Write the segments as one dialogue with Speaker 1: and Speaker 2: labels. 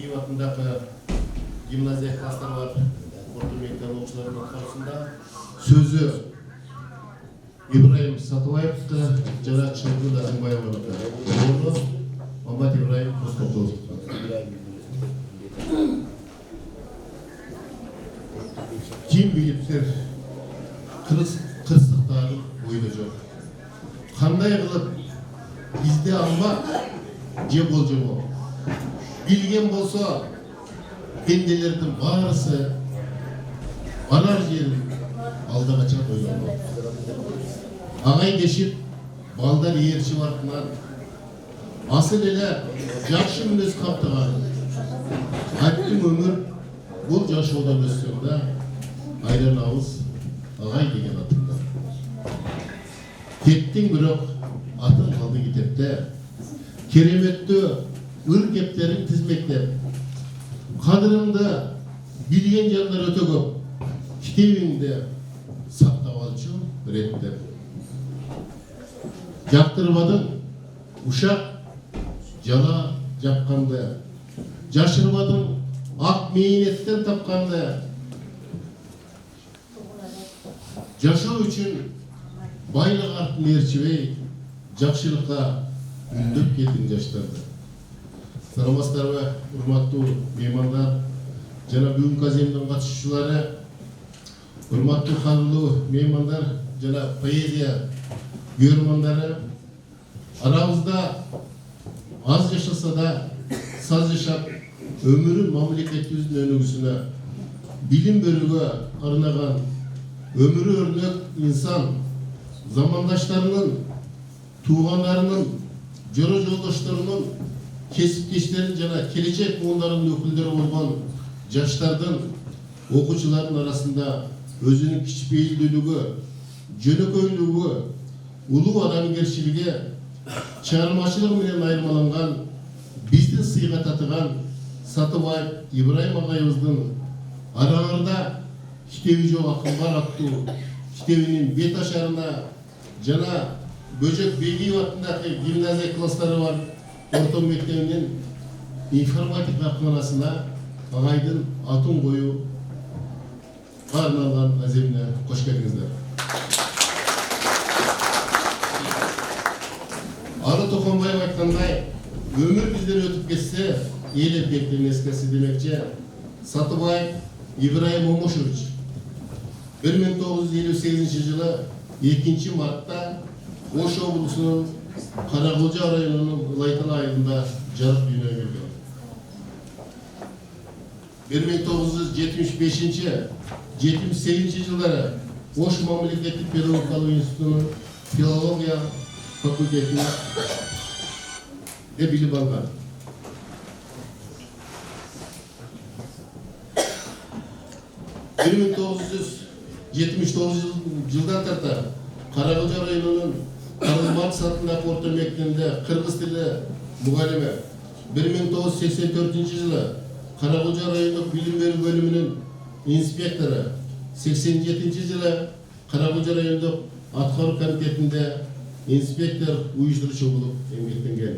Speaker 1: Бейгиев атындағы гимназия класстары бар орта мектеп оқушыларының арасында сөзі Ибраим Сатыбаевқа жана Чыңгыз Азымбаевға. Орны Мамат Ибраим Мустафов. Ким билиптер кырсыктарын ойда жок. Кандай кылып бизде алмак же болжобо. Билген болсо пенделердин баарысы барар жерин алдагача ойлонот. Агай дешип балдар ээрчип артынан асыл эле жакшы мүнөз каптаган аттың өмүр бул жашоодон өссөң да айланабыз агай деген атында. Кеттиң бирок атың калды китепте. Кереметтүү ыр кептериң тизмектеп. Кадырыңды билген жандар өтө көп. Китебиңди сактап алчу реттеп. Жактырбадың ушак жала жапканды. Жашырбадың ак мейнеттен тапканды. Жашоо үчүн байлык артын ээрчибей, жакшылыкка үндөп келдиң жаштарды. Саламатсыздарбы, урматтуу меймандар, жана бүгүнкү аземдин катышуучулары, урматтуу кадырлуу меймандар, жана поэзия көрөрмандары. Арабызда аз жашаса да саз жашап, өмүрүн мамлекетибиздин өнүгүүсүнө, билим берүүгө арнаган өмүрү өрнөк инсан, замандаштарынын, туугандарынын, жора жолдошторунун, кесиптештерин жана келечек буундарынын өкүлдөрү болгон жаштардын, окуучулардын арасында өзүнүн кичпейилдүүлүгү, жөнөкөйлүгү, улуу адамгерчилиги, чыгармачылыгы менен айырмаланган, биздин сыйга татыган Сатыбаев Ибраим агайыбыздын араңарда китеби жок акылдар аттуу китебинин бет ашарына жана Бөжөк Бейгиев атындагы гимназия класстары бар орто мектебинин информатика кытманасына агайдын атын коюуга арналган аземине кош келиңиздер. Ары Токонбаев айткандай, өмүр бизден өтүп кетсе, эл эркектин эскеси демекчи Сатыбаев Ибраим Момушевич 1958 жылы 2 мартта Ош облусунун Каракылжа районунун Ылайтал айылында жарык дүйнөгө келген. 1975-78 жылдары Ош мамлекеттик педагогикалык институтунун филология факультетинде билим алган. 1979 жылдан тарта Каракылжа районунун Карылматов атындагы орто мектебинде кыргыз тили мугалими. 1984 жылы Каракылжа райондук билим берүү бөлүмүнүн инспектору. 87 жылы Каракылжа райондук аткаруу комитетинде инспектор уюштуруучу болуп эмгектенген.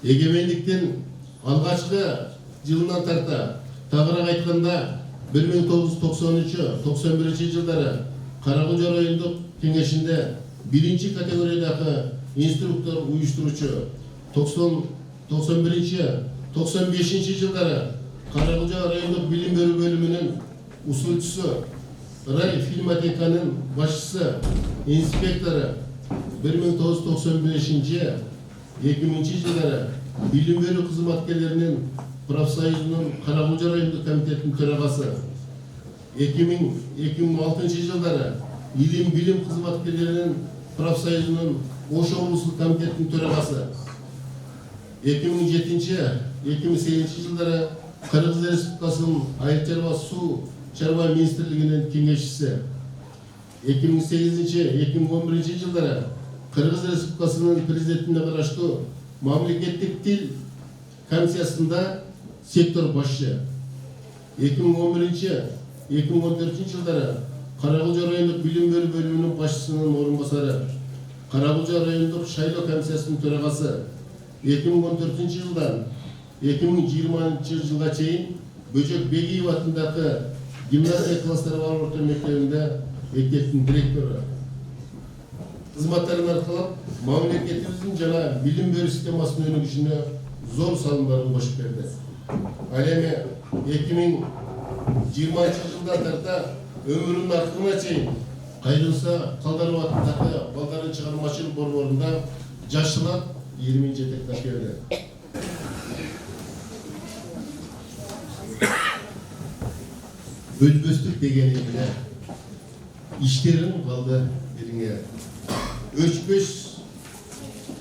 Speaker 1: Эгемендиктин алгачкы жылынан тарта, тагыраак айтканда 1990-91 жылдары Каракылжа райондук кеңешинде 1 категориядагы инструктор уюштуруучу, 91-95 жылдары Каракылжа райондук билим берүү бөлүмүнүн усулчусу, Рай фильмотеканын башчысы, инспектору, 1995-2000 жылдары билим берүү кызматкерлеринин профсоюзунун Каракылжа райондук комитетинин төрагасы, 2006 жылдары билим кызматкерлеринин профсоюзунун Ош облустук комитетинин төрагасы, 2007-2008 жылдары Кыргыз Республикасынын Айыл чарба суу чарба министрлигинин кеңешчиси, 2008-2011 жылдары Кыргыз Республикасынын президентине караштуу мамлекеттик тил комиссиясында сектор башчы, 2011-2014 жылдары Каракылжа райондук билим берүү бөлүмүнүн башчысынын орун басары, Каракылжа райондук шайлоо комиссиясынын төрагасы, 2014 жылдан 2020 жылга чейин Бөжөк Бегиев атындагы гимназия класстары бар орто мектебинде мектептин директору кызматтарын аркылап мамлекетибиздин жана билим берүү системасынын өнүгүшүнө зор салымдарын кошуп берди. Ал эми 2020 жылдан тарта өмүрүнүн акырына чейин Кайрылса Калдаров атындагы балдарын чыгармачылык борборунда жашылап илимин жетектеп келди. Өтпөстүк дегени эле иштерин калды бириңе. Өчпөс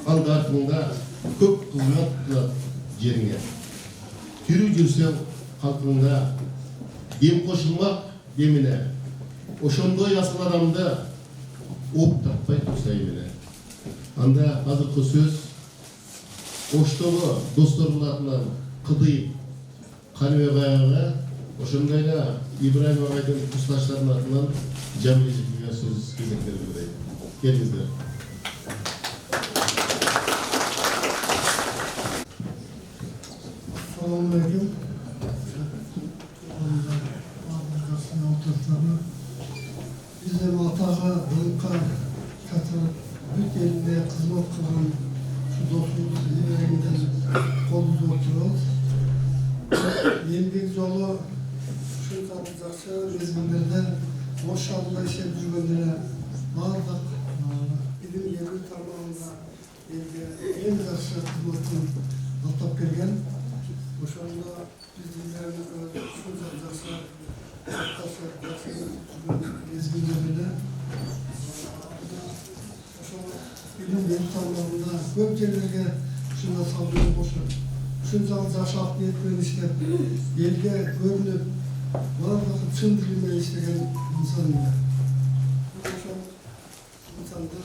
Speaker 1: калды артыңда көп кызмат кылат жериңе. Тирүү жүрсөң калкыңда дем кошулмак демине. Ошондой асыл адамды оп таппай турса эмне. Анда азыркы сөз Оштогу достордун атынан Кыдый Каныбек агайга, ошондой эле Ибраим агайдын курсташтарынын атынан Жамиловге сөз кезектелди. Келиңиздер.
Speaker 2: Assalamu alaikum. Bizim atağa, ılka, katılıp, büyük elinde hizmet kılan şu dostluğumuz yüreğinden kolumuzu oturuyoruz. Yendik yolu şu tanıdıkça mezgillerde boş alında işe düşürmelere bağırdık. Bilim yeri tarafında en yakşı hizmetin atap gelgen. Ошондо биздин ушул жакшы мезгилдерде ошол билим берүү тармагында көп жерлерге ушундай салуу кошуп ушунчалык жашап ниет менен иштеп элге көрүнүп баардыгы чын дили менен иштеген инсан ошол инсанды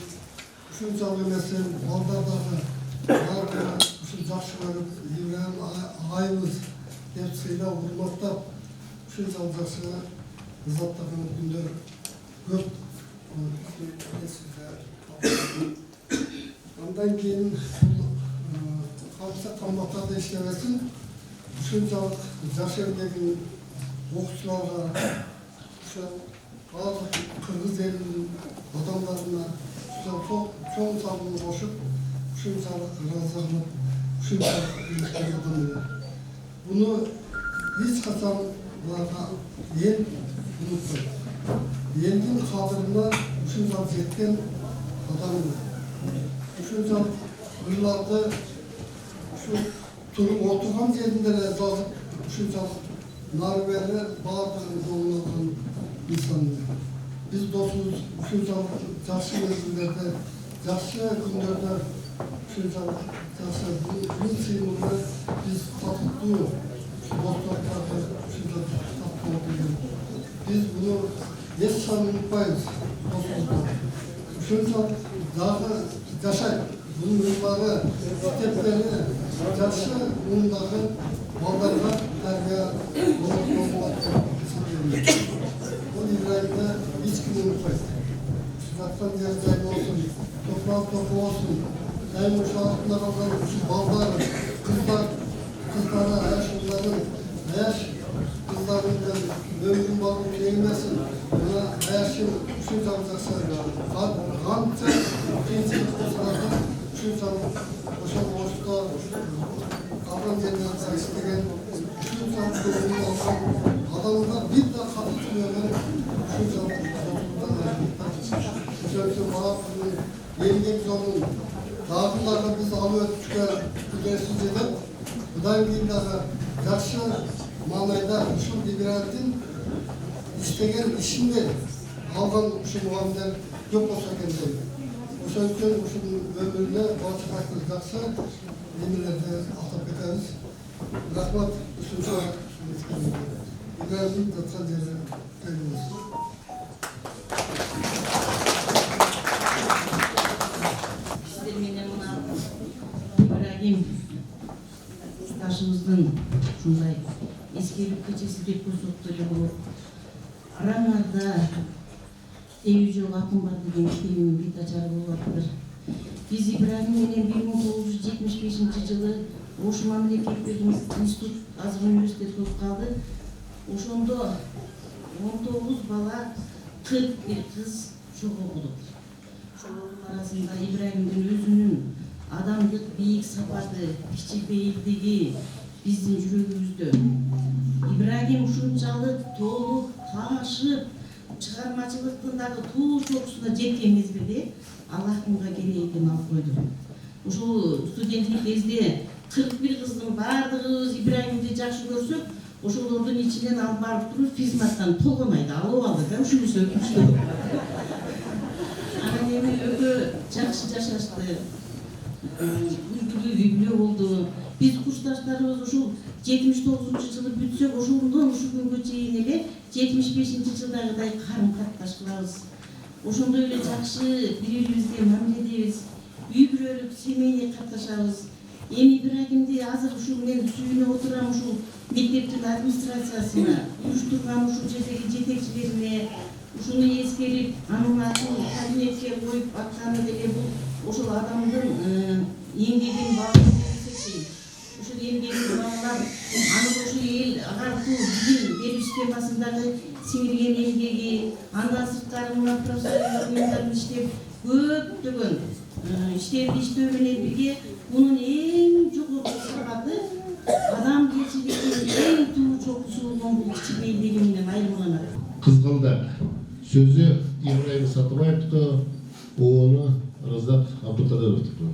Speaker 2: ушунчалык эмесин балдардагы баардыгы ушул жакшы көрүп Ибраим агайыбыз деп сыйлап урматтап ушунчалык жакшы ызаттаган күндөр көп. Андан кийин камбактарда иштебесин ушунчалык жаш элдеги окуучуларга ошо баардык кыргыз элинин адамдарына чоң салымын кошуп ушунчалык ыраазы Bunu hiç katan yen unutmayın. Yendin kadrında uşuncal yetken adamı. Uşuncal yıllarda şu turup oturgan yerinde yazıp uşuncal narverle bağırdığını doğulan insanlar. Biz dostumuz uşuncal jakşı mezgillerde, jakşı günlerde uşuncal bu sıyımında biz tatlı dostlarla biz bunu hiç sanmayız dostumuzda. Uşuncal daha yaşayıp bunun yılları, kitapları, jakşı bunları baldarga terbiye olmak o İbrahim'de hiç kim unutmayız. Şurattan yerden olsun, toprağı topu olsun. Daim uşağıtlar olan şu ballar, kızlara, yaşlıların, kızlarından ömrün bağlı değilmesin. Buna yaşın şu zamacaksa, kanca, gençlik kızlarda şu zamacak, boşta, kavram cennet istegen, şu zamacak ömrün olsan, adamlar bir daha katılmıyorlar, şu zamacak yengen zorun dağıtlarla biz alıp çıkar gülersiz edip budan keyin daha jakşı manayda uşul İbrahim'in istegen işinde algan uşul muameleler yok olsa ekan. Ошон үчүн ушунун өмүрүнө башка жакшы немелерди атап кетебиз. Рахмат ушунча İbrahim'in жаткан жери келебиз.
Speaker 3: Стажымыздың шундай эскерүү кечеси деп көрсөк деле болот. Араңарда Эүү жок акын бар деген фильмдин бет ачары болуп атыптыр. Биз Ибраим менен 1975 жылы Ош мамлекеттик институт, азыр университет болуп калды. Ошондо 19 бала, 41 кыз чогулдук. Ошолордун арасында Ибраимдин өзүнүн адамдык бийик сапаты, кичипейилдиги биздин жүрөгүбүздө. Ибраим ушунчалык толук таашып, чыгармачылыктын дагы туу чокусуна жеткен мезгилде Аллахымга керегин алып койду. Ушул студенттик кезде 41 кыздын баардыгыбыз Ибраимди жакшы көрсөк, ошолордун ичинен алып барып туруп физматтан толгонайды алып алды да ушунусу өкүнчтүү. Анан эми өтө жакшы жашашты. Үйдү болду. Биз курсташтарыбыз ушул 79-жылы бүтсөк, ошондон ушул күнгө чейин эле 75-жылдагыдай карым-катташ кылабыз. Ошондой эле жакшы бири-бирибизге мамиледебиз. Үй бүлөлүк семейный катташабыз. Эми Ибраимди азыр ушул мен сүйүнүп отурам ушул мектептин администрациясына, уюштурган ушул жердеги жетекчилерине, ушуну эскерип, анын атын кабинетке коюп атканы деле бул ошол адамдын эмгегин баалоо деп эсептейм. Ушул эмгегин баалап, аны ушул эл агартуу билим берүү системасындагы сиңирген эмгеги, андан сырткары мына профессионалдык уюмдарда иштеп, көптөгөн иштерди иштөө менен бирге мунун эң жогорку сапаты адамгерчиликтин эң туу чокусу болгон бул кичипейилдиги менен айырмаланат.
Speaker 1: Кызгалдак сөзү Ибраим Сатыбаевдики, оону Разат Абдыкадыровдуку.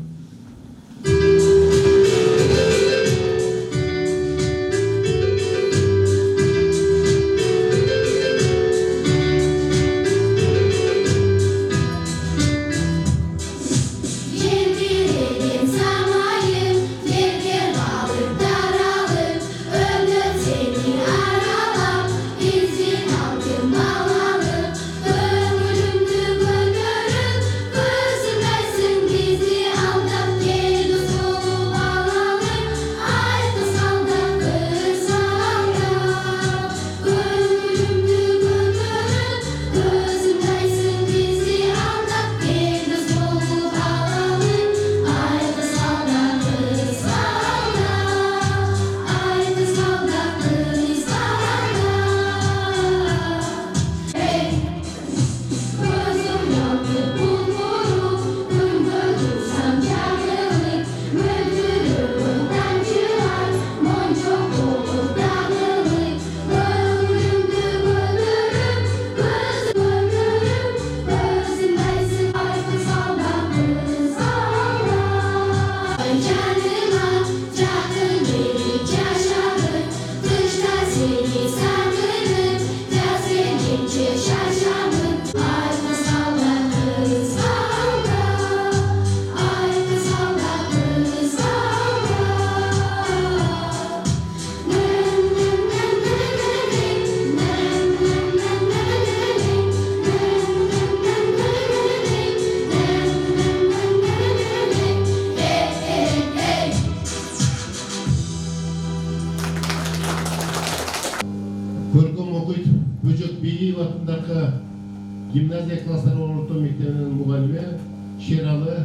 Speaker 1: Gimnaziya klасстары орто мектебинин мугалими Шералы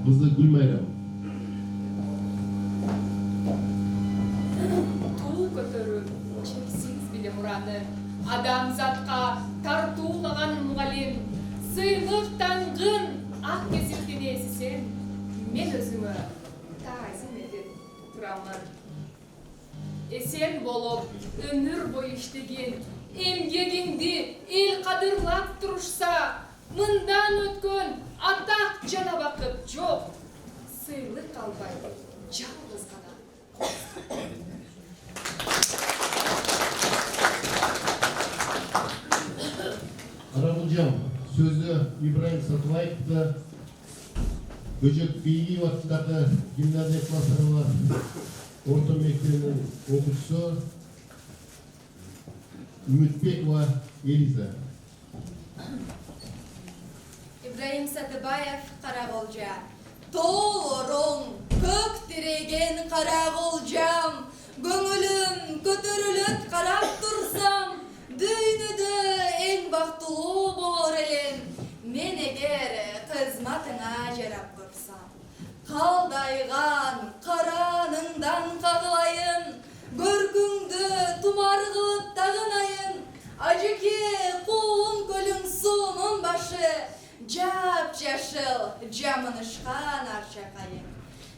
Speaker 1: кызы Гүлмайрам.
Speaker 4: Туу көтөрүү чексиз билим ураны, адамзатка тартуулаган мугалим, сыйлык таңгын ак кесиптин ээси сен, мен өзүмө таазим этип турамын. Эсен болуп, өмүр бою иштеген, эмгегиңди эл кадырлап турушса, мындан өткөн атак жана бакыт жок. Сыйлык албай, жалгыз гана.
Speaker 1: Арабылжан сөзү Ибраим Сатыбаевдики, Бөжөк Бейгиев атындагы гимназия класстары бар орто мектебинин окуучусу Үмүтбекова Элиза.
Speaker 5: Ибраим Сатыбаев Караголжа. Тоороң, көк тиреген Караголжам, көңүлүм көтөрүлөт карап турсам, дүйнөдө эң бактылуу болор элем, мен эгер кызматыңа жарап турсам. Калдайган караныңдан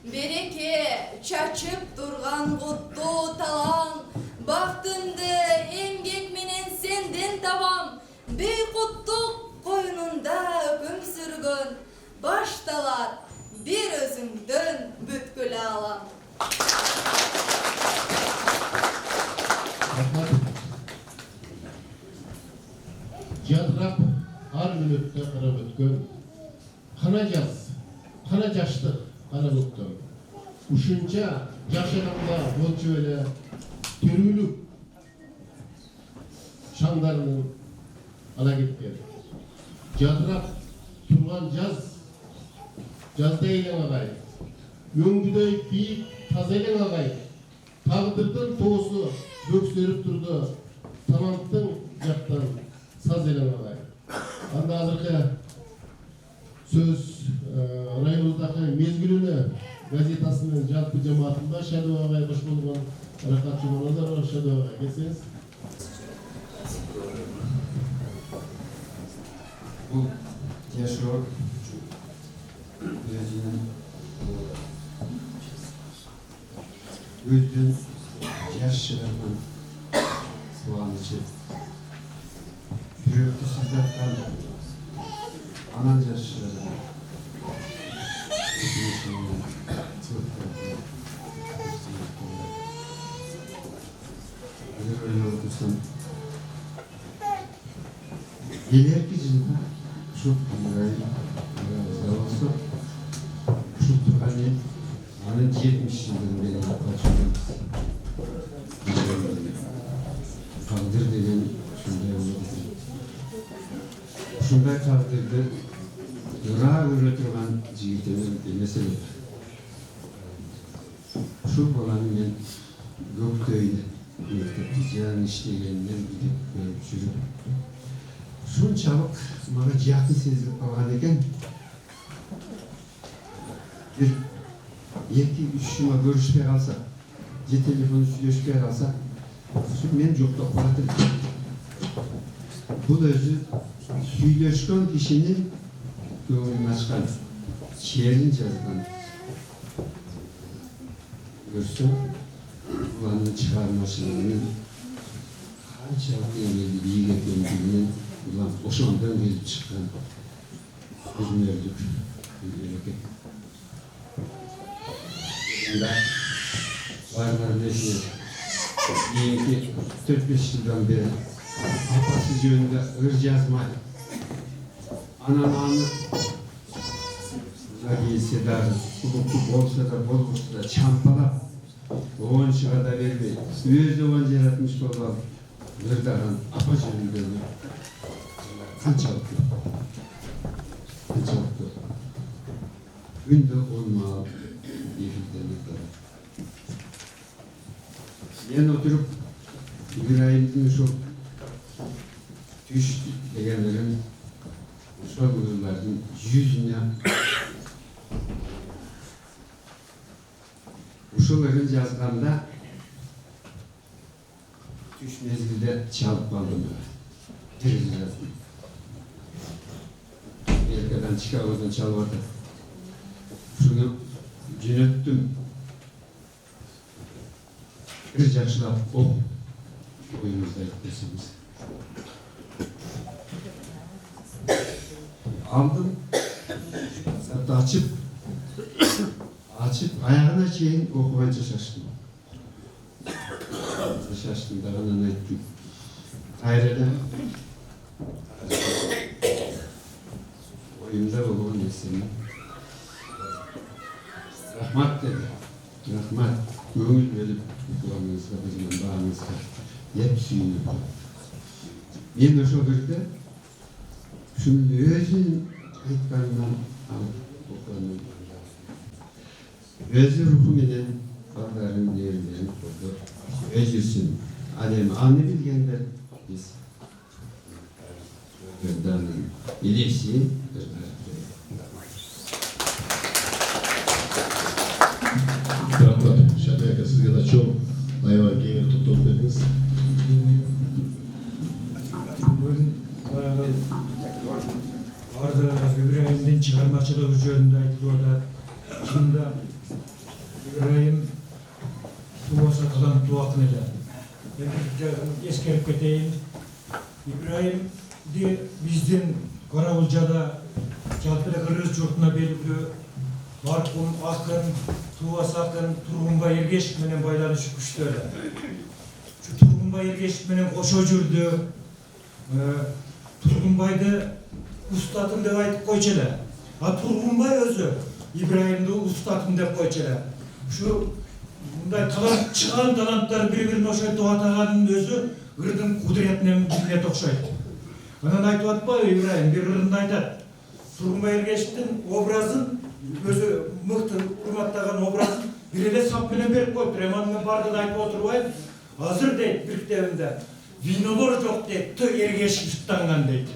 Speaker 5: Береке чачып турган куттуу талан, бактымды эмгек менен сенден табам. Бейкуттук койнунда өкүм сүргөн, башталат бир өзүңдөн бүткүлө алам.
Speaker 1: Жадырап ар мүнөттө карап өткөн кана жаз, кана жаштык кана көктөм. Ушунча жашаганда болчу эле төрүүлүк шаңдарынын ала кеткен. Жадырап турган жазда элең агай. Өңгүдөй бийик таза элең агай. Тагдырдын тоосу бөксөрүп турду. Таланттын жактан саз элең агай. Анда азыркы сөз районуздагы мезгилүнө газетасынын жалпы жамаатында Шадоо агай кош болгон Рахат Жуманазарова. Шадоо агай келсеңиз.
Speaker 6: Bu yaşıyor özünün yaşlarının soğanıcı yürekli sıcaktan anan yaşlarına öyle olursan ileriki yılda çok olsa şu hani anın 70 yılın beri kaçırdım. Takdir degen şunday oldu. Şunday takdirde yıra öğretirmen jigitenin mesele. Şu bolanı men Göktöy'de mektepte işlegeninden gidip görüp жүрүp şunçalık bana yakın sezilip kalgan eken bir 2-3 juma görüşpey kalsa je telefonu süйлөшпөй kalsa men жоктоп калатым. Бул өзү süйлөшкөн кишинин көңүлүн ачкан, шерин жазган. Көрсөң, булардын чыгармачылыгынын канчалык эңгеги бийик экендигинин ulan ошондон келип чыккан өзүнөрдүк эреке. Баарыңар билесиңер, кийинки 4-5 жылдан бери апасы жөнүндө ыр жазмай, анан аны келсе дагы улуттуу болсо да болбосо да чампалап, оончуга да бербей, өзү оон жаратмыш болуп алып, ырдаган апа жөнүндө kançalıklı. Günde olmalı birlikte. Ben oturup İbrahim'in şu düş degenlerin şu yılların yüzüne uşuların yazganda düş mezgilde çalıp kaldım. Yerden Chicago'dan çalvardı. Şunu yönettim. Bir yaşlap oyunumuzda yapıyorsunuz. Aldım. Hatta açıp ayağına çeyin okumayınca şaştım. Şaştım da bana ne ettim. Ayrıca oyunda olan nesini rahmat dedi. Rahmat, göğül verip kulağınızda, bizim bağınızda hep suyunu. Ben de şu birde şunu özün ayıklarından alıp okulanım. Özü ruhuminen bağların değerlerini kurdu. Özüsün, alemi anı bilgenler biz gönderdim. Bilirsin,
Speaker 1: Rahmat, Şadaka sizge de çok hayvan gelir tutup dediniz.
Speaker 7: İbrahim'in çıkarmacılığı üzerinde orada şimdi ескеріп кетейін. Ибраимди биздин Карабулжада жалпы кыргыз журтуна белгилүү маркум акын, Туубас акын Тургунбай Эргешев менен байланыш күчтөрү. Тургунбай Эргешев менен кошо жүрдү. Тургунбайды устатым деп айтып койчу эле. А Тургунбай өзү Ибраимди устатым деп койчу эле. Ушу мындай талант чыган таланттар бири-бирин ошентип атаганын өзү ырдын кудуретинен билет окшойт. Анан айтып атпайбы Ибраим бир ырында айтат. Тургунбай Эргешевдин образын өзү мыкты урматтаган образын бир эле сап менен берип коюптур. Эман барды да айтып отурбайм. Азыр дейт бир китебинде винолор жок дейт, Т. Эргешев жуттанган дейт.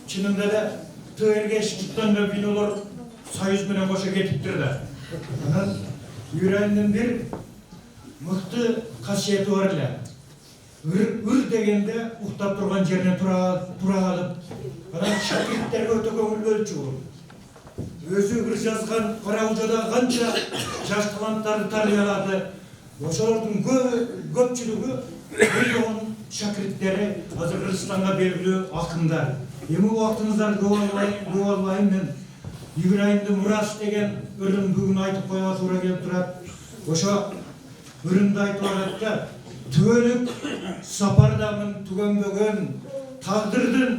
Speaker 7: Чынында эле Т. Эргешев жуттанган винолор союз менен кошо кетиптир да. Анан Ибраимдин бир мыкты касиети бар эле. Үр дегенде уктап турган жеринен тура калып, анан шакирттерге өтө көңүл бөлчү бул. Өзү ыр жазган Карабулжада канча жаш таланттарды тарбиялады. Ошолордун көпчүлүгү миллион шакирттери азыр Кыргызстанга белгилүү акындар. Эми убактыңыздарды көп албайм, мен Ибраимди Мураш деген ырын бүгүн айтып коюга туура келип турат. Ошо ырында айтып атат да, түбөлүк сапардамын түгөнбөгөн тагдырдын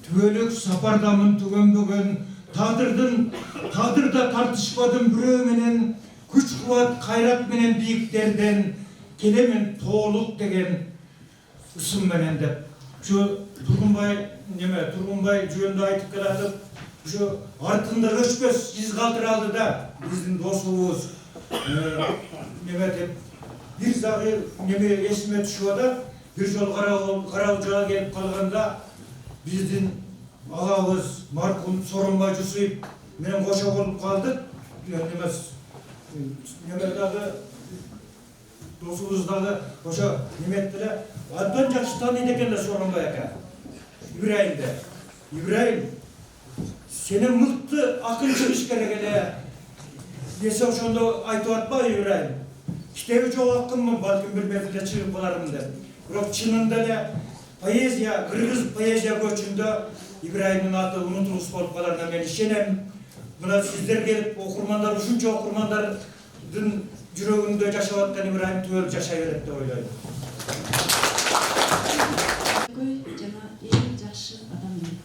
Speaker 7: түбөлүк сапардамын түгөнбөгөн тагдырда тартышпадым бирөө менен, күч кубат кайрат менен бийиктерден келемен тоолук деген ысым менен деп. Ушу Тургунбай жөнүндө айтып келатып, ушу артында өчпөс из калтыра алды да биздин досубуз. Бир загы эсиме түшүп атат, бир жол Карабулжага келип калганда биздин агабыз маркум Сооронбай Жусуев менен кошо болуп калдык. Дагы досубуз дагы ошо эле абдан жакшы тааныйт экен да Сооронбай ака. Ибраим, сенен мыкты акын чыгыш керек эле. Десе ошондо айтып атпайбы Ибраим? Китеби жок акынмын, балким бир мезгилде чыгып калармын деп. Бирок чынында эле поэзия, кыргыз поэзия көчүндө Ибраимдин аты унутулуш болуп каларына мен ишенем. Мына сиздер келип окурмандар, ушунча окурмандардын жүрөгүндө жашап аткан Ибраим түбөлүк жашай берет деп ойлойм.
Speaker 8: Жана эң жакшы адам мен.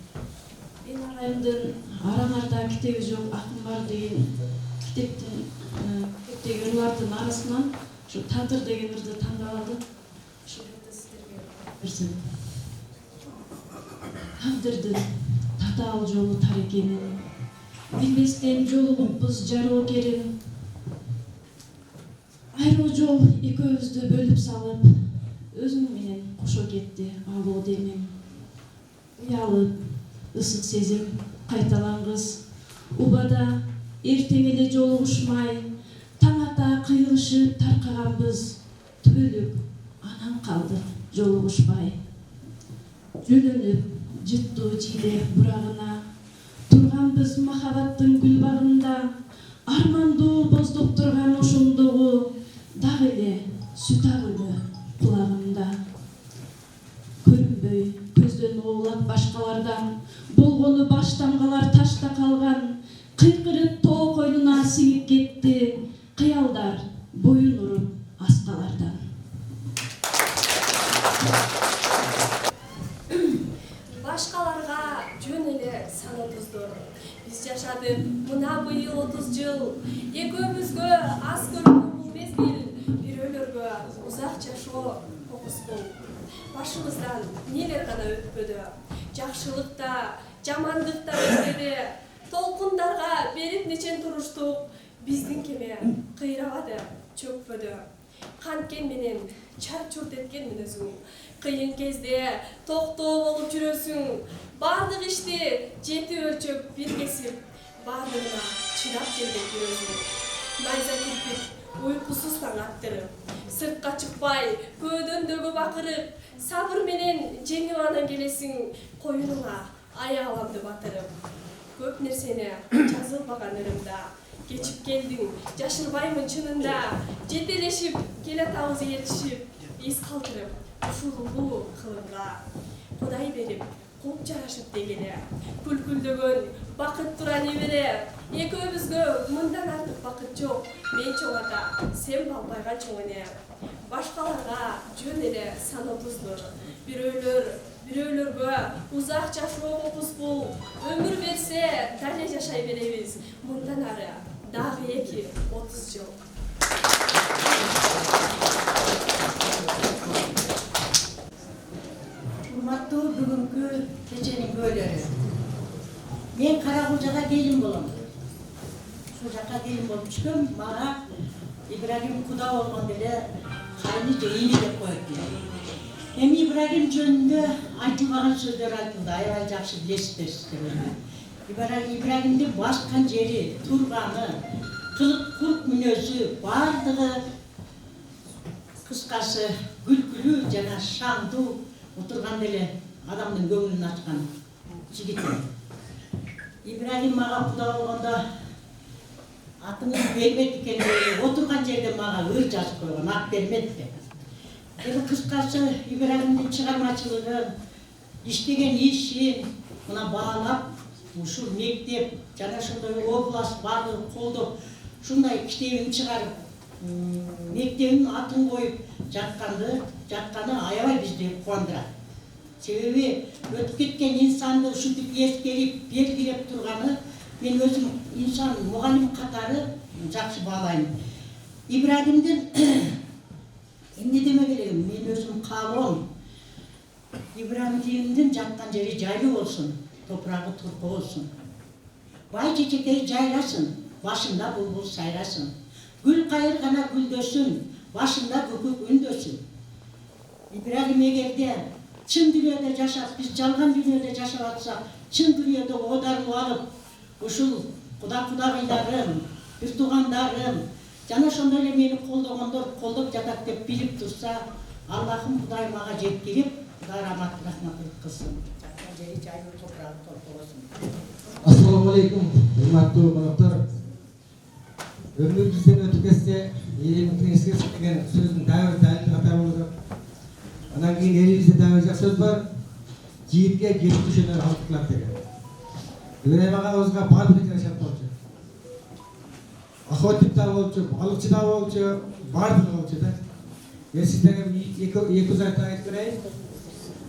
Speaker 8: Мен Ибраимдин араңарда китеби жок акын бар деген китептеги ырлардын арасынан ушу Тадыр деген ырды тандап алдым. Ошолорду сиздерге берсем. Тагдырдын татаал жолу тар экенин, билбестен жолугуппуз жароо керин. Айруу жол экөөбүздү бөлүп салып, өзүң менен кошо кетти алуу демим. Уялып, ысык сезим кайталангыс. Убада эртең эле жолугушмай, таң ата кыйылышып таркаганбыз. Түбөлүк анан калдык жолугушпай. Жөнөнүп жыттуу жидек бурагына, турганбыз махабаттын гүл багында. Армандуу боздоп турган ошондогу дагы эле сүт агымы кулагымда. Көрүнбөй көздөн оолап башкалардан, болгону баштан калар ташта калган. Кыйкырып тоо койнуна сиңип кетти, кыялдар боюн уруп аскалардан.
Speaker 9: Башкаларга жөн эле санатыбыздар. Биз жашадык мына быйыл 30 жыл. Экөөбүзгө аз көрүнгөн бул мезгил, бирөөлөргө узак жашоо фокус болуп. Башыбыздан нелер гана өтпөдү. Жакшылык да, жамандык да өтпөдү. Толкундарга берип нечен туруштук. Биздин кеме кыйрабады, чөкпөдү. Канткен менен чарчурт эткен мүнөзүң. Кыйын кезде токтоо болуп жүрөсүң. Бардык ишти жети өлчөп бир кесип, бардыгына чыдап келген жүрөсүң. Найза кирпик уйкусуз таң аттырып, сыртка чыкпай, көөдөндөгү бакырып, сабыр менен жеңип анан келесиң, коюнуңа аяламды батырып. Көп нерсени жазылбаган ырымда, кечип келдиң. Жашырбаймын чынында. Жетелешип, келатабыз ээрчишип, эс калтырып, ушул улуу кылымга. Кудай берип, куп жарашып дегеле. Күлкүлдөгөн бакыт тура небере. Экөөбүзгө мындан артык бакыт жок. Мен чоң ата, сен балбайга чоң эне. Башкаларга жөн эле саноотуздур. Бирөөлөргө узак жашоо окуспул. Өмүр берсе, дале жашай беребиз. Мындан ары дагы 2-30 жыл.
Speaker 3: Урматтуу бүгүнкү кеченин күбөлөрү. Мен Каракулжага келин болом. Ушул жакка келин болуп түшкөм, мага Ибрагим куда болгондо эле кайны жейини деп коет. Эми Ибрагим жөнүндө айтылбаган сөздөр айтылды, аябай жакшы билесиздер сиздер. Ибрагимдин баскан жери, турганы, кылык мүнөзү бардыгы кыскасы күлкүлүү жана шаңдуу отурганда эле адамдын көңүлүн ачкан жигит. Ибрагим мага куда болгондо атыңыз бербейт экен деп отурган жерде мага ыр жазып койгон, ат бермет деп. Эми кыскасы Ибрагимдин чыгармачылыгын, иштеген ишин мына баалап, ушул мектеп жана ошондой область баардыгы колдоп, ушундай китебин чыгарып, мектебинин атын коюп жатканы аябай бизди кубандырат. Себеби өтүп кеткен инсанды ушинтип эскерип, белгилеп турганы мен өзүм инсан мугалим катары жакшы баалайм. Ибрагимдин эмне демек элем, мен өзүм каалоом. Ибрагимдин жаткан жери жайлуу болсун, топурагы турку болсун. Бай чечекей жайрасын, башында булбул сайрасын. Гүл кайыр гана гүлдөсүн, башында көкөк үндөсүн. Ибрагим эгерде чын дүйнөдө жашап, биз жалган дүйнөдө жашап атсак, чын дүйнөдө оодарылып алып, ушул кудагыйларым, бир туугандарым, жана ошондой эле мени колдогондор колдоп жатат деп билип турса, Аллахым Кудай мага жеткирип, Кудай рахмат кылсын. Жаткан жери жайлуу топурагы торку болсун.
Speaker 10: Ассаламу алейкум, урматтуу коноктор. Өмүрүбүздөн өтүп кетсе, элибиздин эске деген сөздүн дагы дайын катары болду. Анан кийин элибизде дагы жак сөз бар. Жигитке жетип түшөнөр алып кылат деген. Ибрагим агабызга баардыгы жашап болчу. Охотник да болчу, балыкчы да болчу, баардыгы болчу да. Мен сиздерге эки сөз айтып берейин.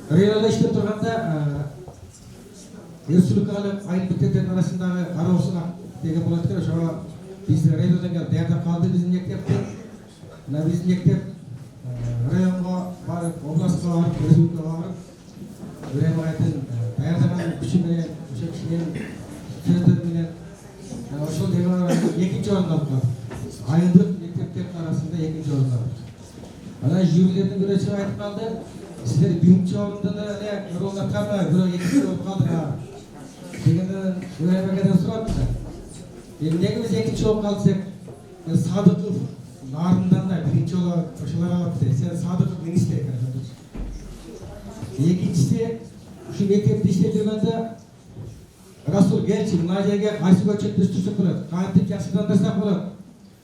Speaker 10: Районда иштеп турганда республикалык айыл мектептердин арасындагы Ароосуна деген болот экен. Ошого биз райондон келип даярдап калды биздин мектепти. Мына биздин мектеп районго барып, областка барып, республикага барып, Ибрагим агайдын даярдаган күчү менен, ошо кишинин сөздөрү менен ошол деген экинчи орунду алып калды. Айылдык мектептердин арасында экинчи орунду алды. Анан жюрилердин бирөө чыгып айтып калды, сиздер биринчи орундан эле орундатканбы, бирөө экинчи болуп калдыңар дегенден Ибрагим агайдан сурап да. Эмнеге биз экинчи болуп калдык? Садыков нарындан да биринчи болуп ошолор алыпты. Сен Садыков мен исте экен. Экинчиси ушу мектепте иштеп жүргөндө Расул келчи, мына жерге кайсы көчөттү түзүп болот, кантип жакшыртсак болот.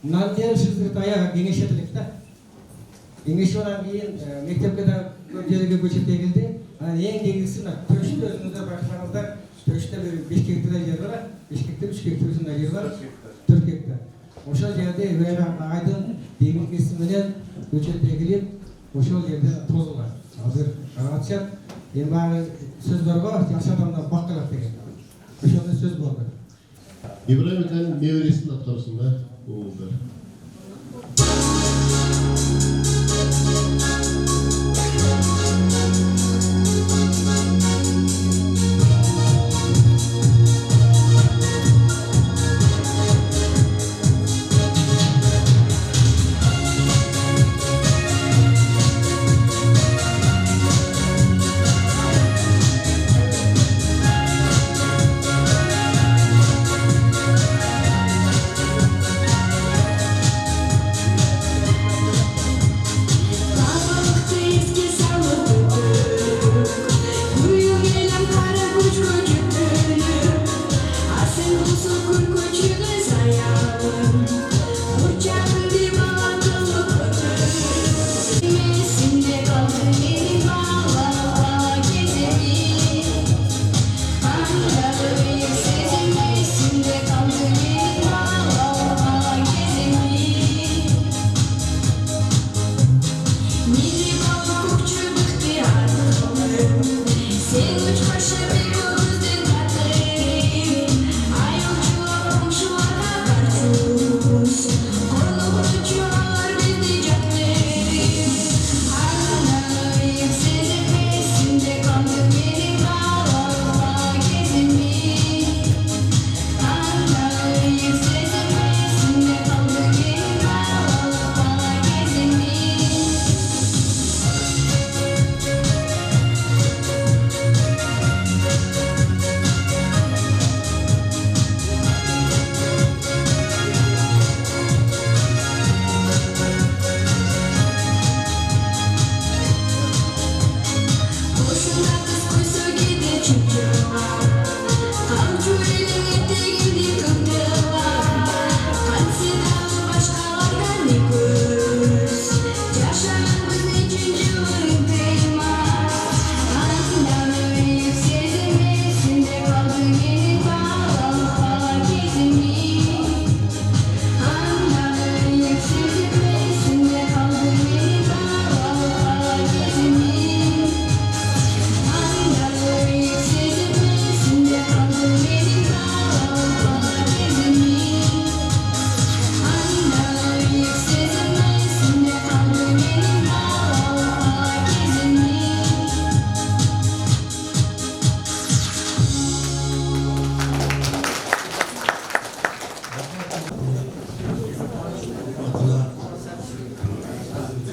Speaker 10: Мынаны сиздерге аяга кеңеш этелик да. Кеңеш анан кийин мектепке да көп жерге көчөт эгилди. Анан эң негизгиси мына төштө өзүңүздөр байкасаңыздар, төштө бир 5 гектар жер бар, 5 гектар, 3 гектар ушундай жер бар, 4 гектар. Ошол жерде Ибрагим агайдын демилгеси менен көчөт эгилип, ошол жерде тозулган. Азыр каратышат, эми баягы сөз бар го, жакшы адамдан бак калат деген. Ошондой сөз болду.
Speaker 1: Ибрагимдин небересин аткарсын да, уулдар.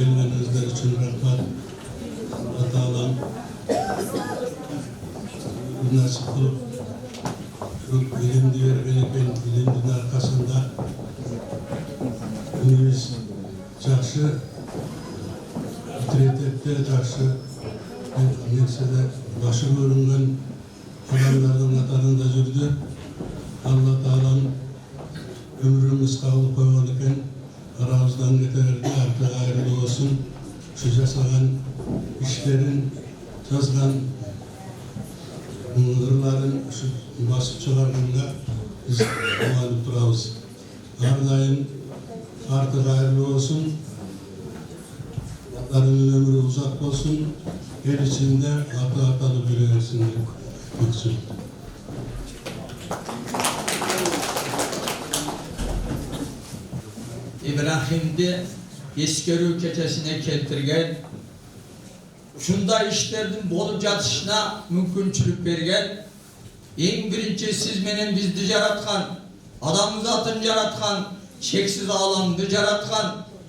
Speaker 11: Gelmenizler için rahmet. Atalan bu nasip kılıp şu bilim diyor ben bilimin arkasında günümüz жақсы авторитетте жақсы нерседе башы көрінген адамдардың қатарында жүрді. Алла Тағалам ömrümüz қалып қойған екен, арамыздан кете берді, артық айрылы болсын. Şu жасаған işlerin, жазған ырlарын басып шығарғанда біз қуанып тұрамыз. Әрдайым артық айрылы болсын, Allah'ın ömrü uzak olsun, el içinde ata bilinsin diye.
Speaker 12: İbrahim'de eskeri keçesine keltirgen, şunda işlerдің болып жатышына мүмкіншілік берген, ең бірінші siz menen bizді жаратқан, адам затын жаратқан, шексіз аламды жаратқан,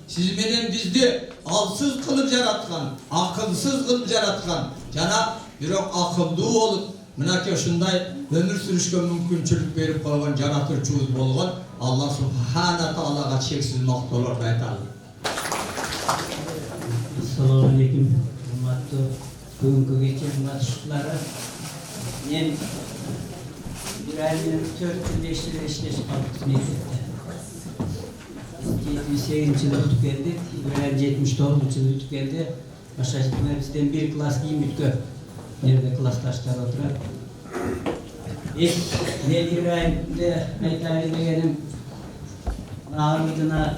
Speaker 12: siz menen bizді алсыз қылып жаратқан, ақылсыз қылып жаратқан, жана бирок ақылды болып, мынакей ушундай өмүр сүрүшкө мүмкүнчүлүк берип койгон жаратуучубуз болгон Алла Субхана Таалага чексиз мактоолорду айталы.
Speaker 13: Assalamu alaikum. Hurmatli бүгүнкү кече катышуулары. Мен İbrahim'in 4-5 yıl işleşip kaldık mektepte. 78 yıl ötüp geldik. İbrahim 79 yıl ötüp geldi. Başlaştıklar bizden bir klas kiyim bütkö. Nerede klastaşlar oturar. Ben İbrahim'de aytaylı degenim ağırlığına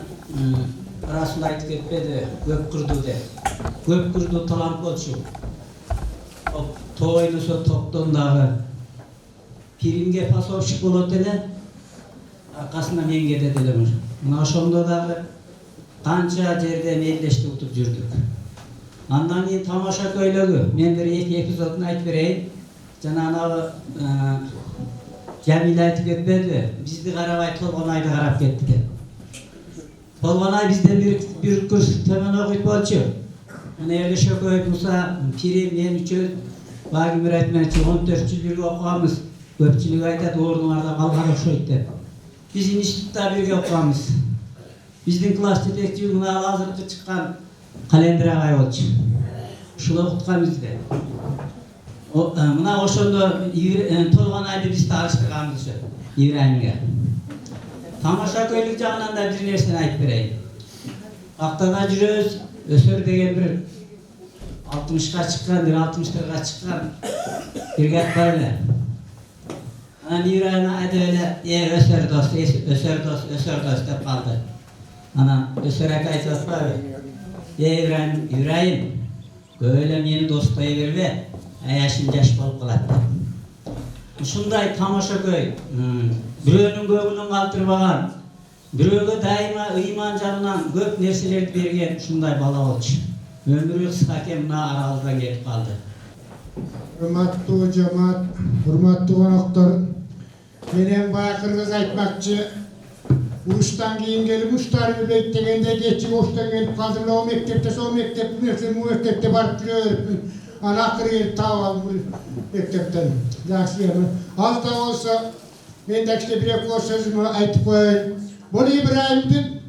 Speaker 13: Rasul aytıp ketpedi, köp kurdu de. Köp kurdu talant bolçu. Toylusu toptondağı pirimge pasovşik bolot ele, arkasına men kete delemir. Mına oşondo dagы kança жерде мелдешти утуп жүрдүк. Андан кийин тамаша көйлөгү. Мен бир 2 эпизодун айтып берейин. Жана анагы Jamil aytып кетпеди. Бизди карабай Толгонайды карап кетти деп. Толгонай бизден bir kurs төмөн окуйт болчу. Мына эле шөкөй Муса, Пирим, мен үчөө Багимир айтмакчы 14 жыл бирге окуганбыз. Көпчүлүк айтат ордуңарда калган окшойт деп. Биз институтта бирге окуганбыз. Биздин класс жетекчи мына азыркы чыккан Календер агай болчу. Ушул окуткан бизди. Мына ошондо Толгонайды биз тааныштырганбыз İbrahim'e. Тамаша көйлүк жагынан да бир нерсени айтып берейин. Актана жүрөбүз, өсөр деген бир 60га чыккан, 60'га чыккан бир гап бар эле. Анан İbrahim айтып эле, өсөр дос деп калды. Анан өсөр ака айтып атпайбы? İbrahim, көп эле мени достой бербе, аяшым жаш болуп калат деп. Ушундай тамаша көй, бирөөнүн көңүлүн калтырбаган, бирөөгө дайыма ыйман жагынан көп нерселерди берген ушундай бала болчу. Өмүрү кыска экен, мына аралыдан кетип калды.
Speaker 14: Hurmatlı cemaat, hurmatlı konoktор, менен бая кыргыз айтмакчы, ушtan кийин келип уштар билбейт дегенде кечи уштан келип калдым эле о мектепте, сол мектеп, бу мектепте барып жүрөбүрмүн. Ана акыры келип таап алдым бул мектептен. Жакшы эми. Ал да болсо мен да кичине бир-эки оор сөзүмдү айтып коеюн. Бул İbrahim'дин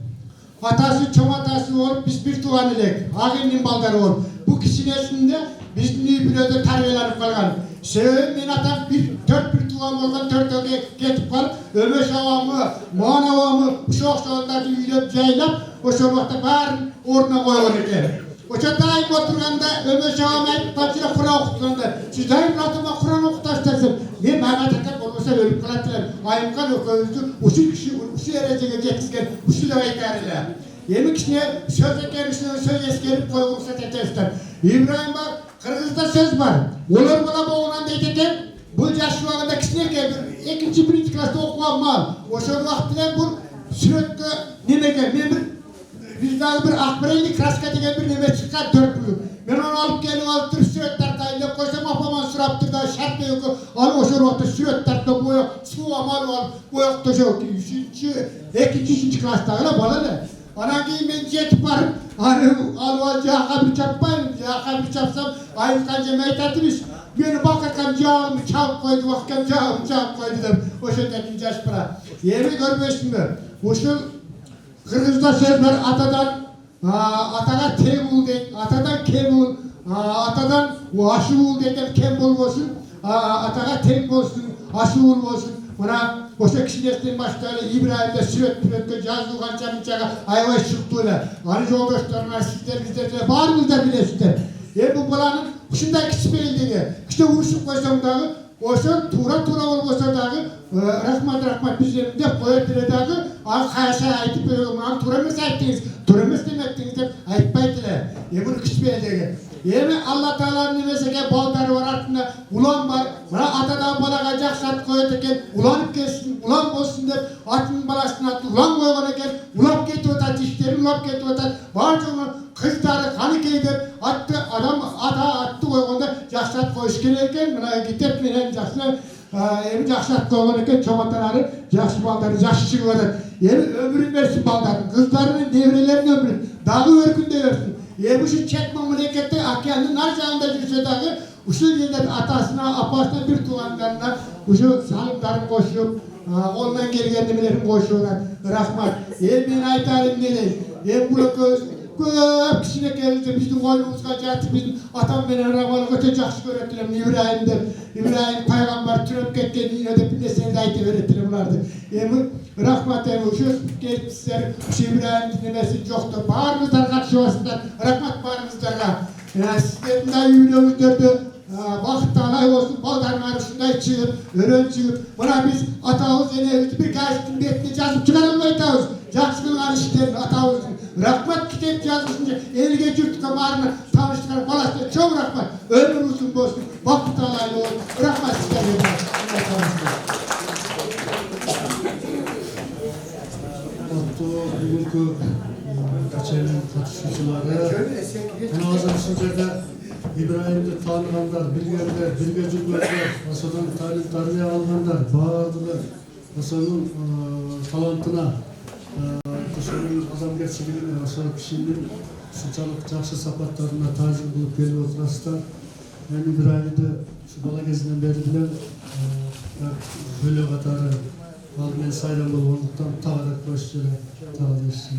Speaker 14: атасы, чоң атасы болуп, биз бир тууган элек, агайындын балдары болуп. Бу кичинесинде биздин үй бүлөдө тарбияланып калган. Себеби мен атам 4 тууган болгон, 4-өө кетип калып, Өмөш абамы, Моон абамы, ушул окшогондорду үйлөп жайлап, ошол убакта баарын ордуна койгон экен. Ошо дайым отурганда Өмөр Шагам айтып калчыра Куран окутканда, сиз дайым атыма Куран окутасыз десем, мен мага тартап болбосо өлүп калат элем. Айымкан экөөбүздү ушул киши ушул эрежеге жеткизген ушул айтар эле. Эми кичине сөз экенисин сөз эскерип койгум кетесиздер. Ибраим бар, Кыргызда сөз бар. Олар бала болгондон дейт экен, бул жаш убагында кичинекей бир экинчи биринчи класста окуган мал. Ошол убакыт менен бул сүрөткө немеге мен biz daha bir akbareli kraska деген bir neme çıkar 4 bölüm. Ben onu alıp gelip alıp durup süret tartayla koysam apaman süraptır da şart da yok. Alıp o şurada süret tartayla boya su amalı alıp boyak da yok. İkinci klasta öyle bana ne? Ana ki ben jet varım. Alıp yağa bir çapmayım. Yağa bir çapsam ayıpkan cemeyi tatırız. Beni bakarken yağımı çap koydu, bakarken yağımı çap koydu dedim. O şekilde yaş para. Yemi görmüşsün mü? O şu Kırgızda söz var atadan tem ol deyip, atadan kem ol, atadan aşı ol deyip kem olmasın, atadan tem olsun, aşı olmasın. Buna boşa kişilerin başlarıyla İbrahim'de sürekli yazdığı kança ayvay çıktı öyle. Hani yoldaşlarına sizler bizler bağırımızda bilesizler. Bu bulanın kışında kişipeyildiğini, işte vuruşup koysam dağı, oşun tura olmasa dağı, rahmat bizlerimde koyabilir dağı, kayasa aytıp böyle turamız ayttınız, turamız demektiniz de aytmaydılar. Bunu kişipeyildiğini. Yemi Allah Teala'nın nimesine baldarı var altında, ulan var, bana atadan balaga jaksat koyuyor eken, ulanıp geçsin, ulan olsun deyip, atının balasını attı, ulan koyuyor eken, ulap getip otar, dişleri ulap getip otar, barcığını kızları kanı deyip, attı, adam attı koyuyorda jaksat koyuş gereken, bana gidip veren jaksat, Evi jaksat koyuyor eken, çobanları, jakşı baldarı, jakşı çıkıyorlar. Yemi ömrün versin baldarın, kızlarının, devrelerinin ömrün, dağı örgünde versin. Bu şu çek memlekette Akya'nın narcağında жүрse dağı, uşul yerler atasına, apasına bir tuğanlarına, uşul salımların koşup, ondan gelgen nemelerin koşuyorlar. Rahmat. Ben aytarım neler. Bunu köp kişine geldi, bizim koynumuzga jatip, bizim atam beni arabalık öte jakşı öğrettiler. İbrahim paygambar türüp ketken, ödep bileseniz aytip öğrettilerdi. Rahmat şu sizler şu İbrahim dinlemesi yoktu. Bağırınızdan kaçışıyorsunlar. Rahmat bağırınızdan. Sizlerin daha yüreğinizde vakit alay olsun. Baldarlar şunday çıkıp, öğren çıkıp. Buna biz atağız, enevimiz bir gazetin betine yazıp çıkarılmayız. Jaksınlar işlerini atağızın. Rahmat kitap yazmışınca elge yurttuka bağırına tanıştıklar falasına çok rahmat. Ömür uzun olsun. Vakit alaylı olsun. Rahmat sizlerine.
Speaker 11: Bugünkü geçenin katışıcıları hazır sözlerde İbrahim'de tanıganlar, birge жүргөндөр, Hasan'ın tarbiye alganlar, bağırdılar. Hasan'ın talantına, Hasan'ın adamgerçiliğine, Hasan kişinin şunçalık жақсы sapatlarına tacir bulup gelip oturasılar. Ben İbrahim'de şu bala gezinden beri bilen böyle katarı Almen sayran bolğonduktan tağarak başçıra tağadırsın.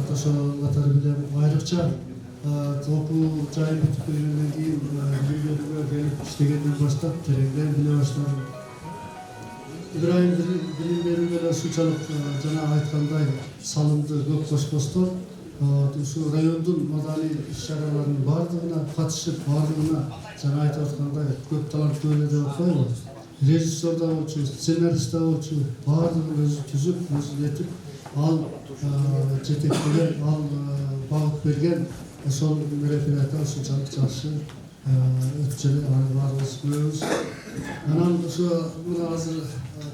Speaker 11: Taşalan qatarı bilen ayrıkça topu çayı bitip gelenden keyin birgelerine gelip iştegenden başlap terengler bile başladı. İbrahim bilimleriyle şunçalık jana aytkanday salındı көп koşkostor. Şu rayondun madani iş-şaralarının bardığına katışıp bardığına jana aytkanday көп talantlı öyle de okuydu. Rejissör da olçu, senarist da olçu, bardığını özü tüzüp, özü etip, al jetekkiler, al bağıt bergen, sol referattan şunçalık jakşı ötçeli barыбыз көрөбүz. Анан ошо мына азыр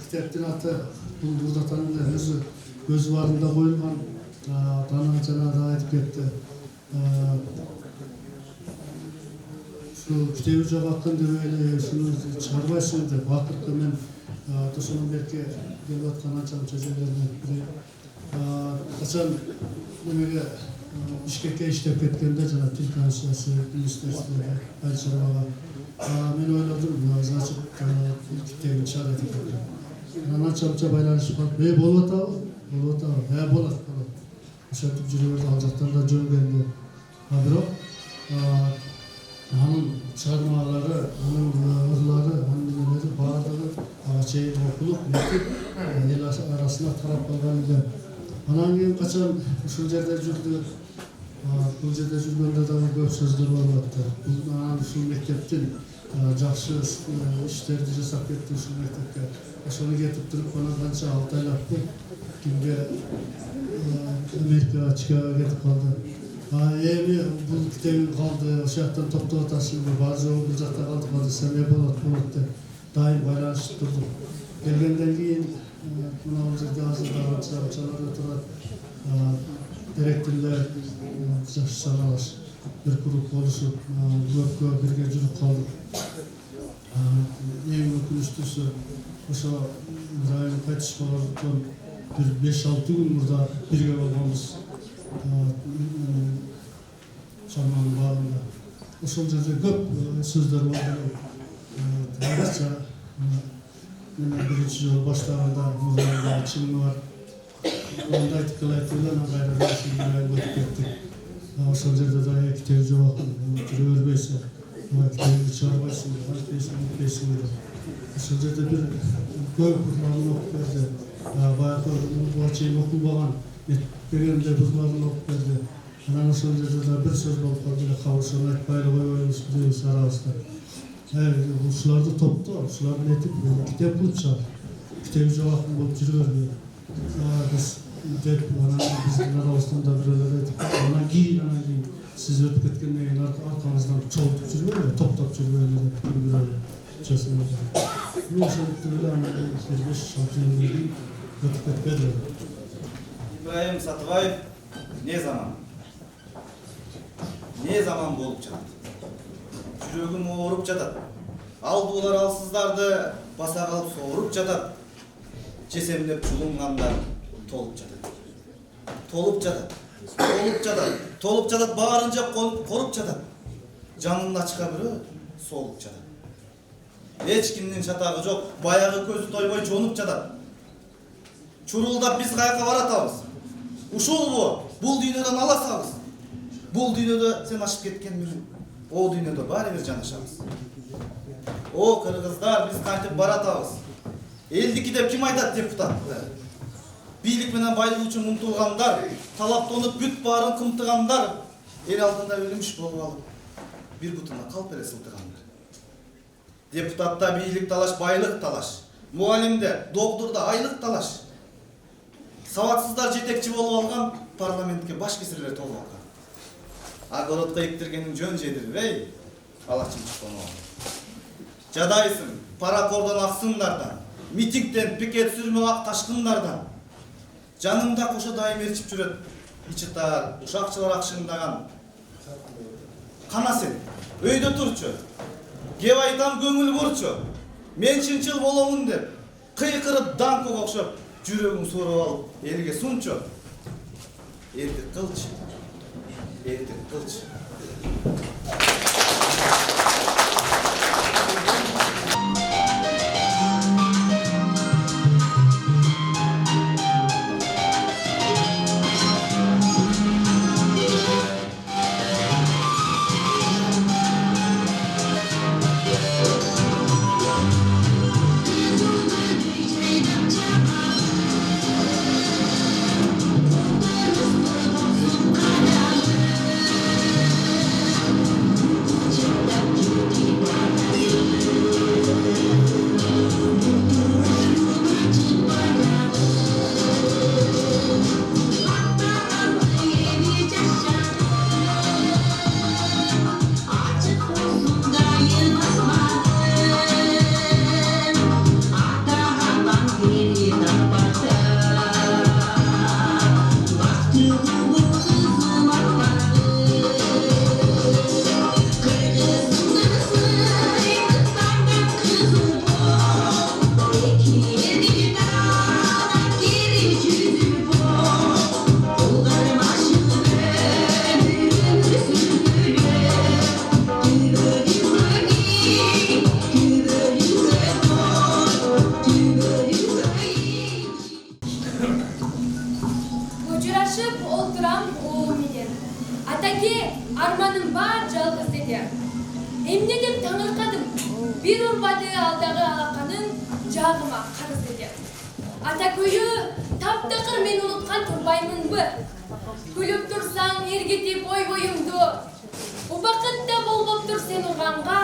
Speaker 11: китептин аты бул бурдатанын өзү көз барында коюлган, тана жанагы айтып кетти. Kitebü çok hakkında böyle şunu çıkarmayısın da vakıfta ben Tosun'un belki gelip atkan açan çözümlerine biri kaçan böyle İşkek'e işlep etkende cana Türk Ansiyası Üniversitesi'nde Ayçara'ya ben oyladım ağzını açıp kitebini çağırdı. Ana çamça baylanışıp bak be bolat av he bolat Uşaklık cürüverdi alacaktan da cön geldi. Haber o Hanım çarmağları, hanım ırları, hanımları bağırdığı şeyin okulup, el arasına taraf kalgan ile Анан кийин качан ушул жерде жүрдү. Бул жерде жүргөндө дагы көп сөздөр болуп атты. Анан ушул мектептин жакшы иштерди жасап кетти ушул мектепке. Ошону кетип туруп анан канча 6 айлап кимге Америкага, Чикагого кетип калды. Эми бул китеби калды, ошол жактан топтоп атасызбы, бар жогу бул жакта калды десем болот деп дайым байланышып турдук. Келгенден кийин мына бул жерде азыр дагы чаларда турат. Директорлор жаш саралаш бир групп болушуп, көпкө бирге жүрүп калдык. Эң өкүнүчтүүсү ошо Ибраим кайтыш болгондон бир 5-6 күн мурда бирге болгонбуз. Чаманын баарында. Ошол жерде көп сөздөр болду. Айрыкча мен биринчи жолу баштаганда мурда чыгымы бар. Onda айтып келатырдан кайра силерге өтүп кеттик. Ошол жерде да китеп жок, жүрө бербейсиң. Китепти чыгарбайсың, айтпайсың деп. Ошол жерде бир көп курманын окуп берди. Баягы буга чейин окубаган дегенде курманын окуп берди. Анан ошол жерде да бир сөз болуп калды, кабышын айтпайлы койбойбуз дейбиз арабызда. Ушуларды топтоо, ушулардын этип китеп кылчак. Китеп жок болуп жүрө бербейт. Biz деп биздин арабыздан да бирөөлөр айтып, анан кийин сиз өтүп кеткенден кийин аркаңыздан чогултуп жүрбөйлү, топтоп жүрбөйлү деп бирөөлөр чөсүп атат. Мен ошентип эле 5-6 жылдан кийин өтүп кетпеди.
Speaker 15: Ибраим Сатыбаев не заман болуп жатат. Жүрөгүм ооруп жатат. Алдуулар алсыздарды баса калып сооруп жатат. Чесемдеп чулунгандар толуп жатат, баарынча коруп жатат. Жанында ачка бирөө солуп жатат. Эч кимдин чатагы жок, баягы көзү тойбой жонуп жатат. Чурулдап биз каяка баратабыз? Ушулбу? Бул дүйнөдөн аласабыз. Бул дүйнөдө сен ашып кеткен бир, о дүйнөдө баары бир жанашабыз. О кыргыздар, биз кантип баратабыз? Элдики деп ким айтат депутатты? Бийлик менен байлык үчүн умтулгандар, талаптонуп бүт баарын кымтыгандар, эл алдында өлүмүш болуп алып, бир бутуна калп эле сылтыгандар. Депутатта бийлик талаш, байлык талаш, мугалимде, доктурда айлык талаш. Сабатсыздар жетекчи болуп алган, парламентке баш кесирлер толуп алган. Огородко эктиргениң жөн жедирбей, алачын чыккан. Жадайсың, паракордон аксыңдардан, митингден, пикет сүрмө ак ташкындардан. Жаныңда кошо дайым ээрчип жүрөт. Ичитар, ушакчылар акшыңдаган. Кана сен, өйдө турчу. Кеп айтам көңүл бурчу. Мен чынчыл боломун деп, кыйкырып даңкога окшоп, жүрөгүң сооруп алып, элге сунчу. Эрдик кылчы.
Speaker 9: Armanım var жалгыз dedi. Emne деп таңырқадым. Bir urbadı alдағы алақанын жағыма қарыз dedi.
Speaker 5: ата көйі таптақыр мен ұлытқан тұрбаймын бі. Күліп тұрсаң ергетіп ой бойымды. Убақытта болғып тұр сен ұғанға,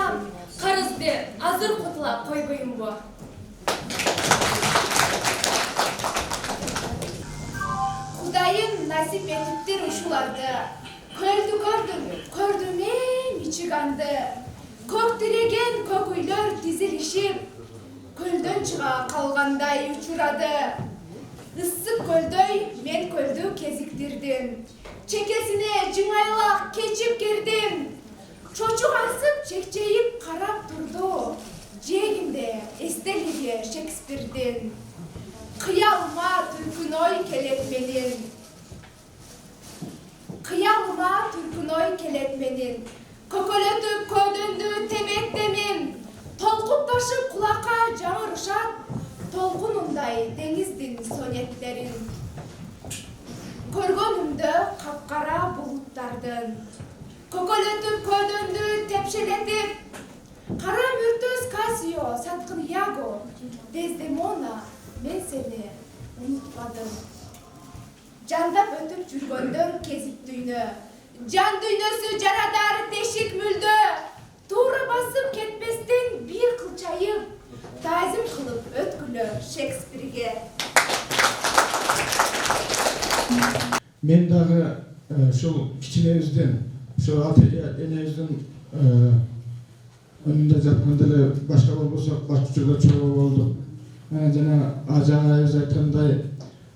Speaker 5: қарызды азыр құтыла қойбойым бі.
Speaker 4: Құдайым насип етіптер ұшуларды. Көрдім мен Мичиганды. Көк тіреген көк үйлер тізілішіп, көлден шыға қалғандай ұшырады. Іссық көлдөй мен көлді кезіктірдім. Чекесіне жыңайлақ кечіп кердім. Чочуқ асып чекчейіп қарап тұрды. Жегімде естеліге Шекспирден. Қиялыма түркін ой келет менен. Қиялыма түркін ой келет менен. Көкөлөтіп көдінді теметтемем. Толқып ташып құлаққа жаңырышат. Толқынындай деңіздің сонеттерін. Көргөнімді қапқара бұлыттардың. Көкөлөтіп көдінді тепшелетіп. Қара мүртөз Кассио, сатқын Яго, Дездемона, мен сені ұмытпадым. Жандап өтіп жүргөндөр кезіп дүйні. Жан дүйнөсү жарадар тешік мүлді. Тура басып кетпестен бір қылчайып, тазым қылып өткілі Шекспирге.
Speaker 14: Мен дағы шул кичинебизден, шул энебиздин önünde жатканда башка болбосо башчылар чогуу болду. Жана ажайып айткандай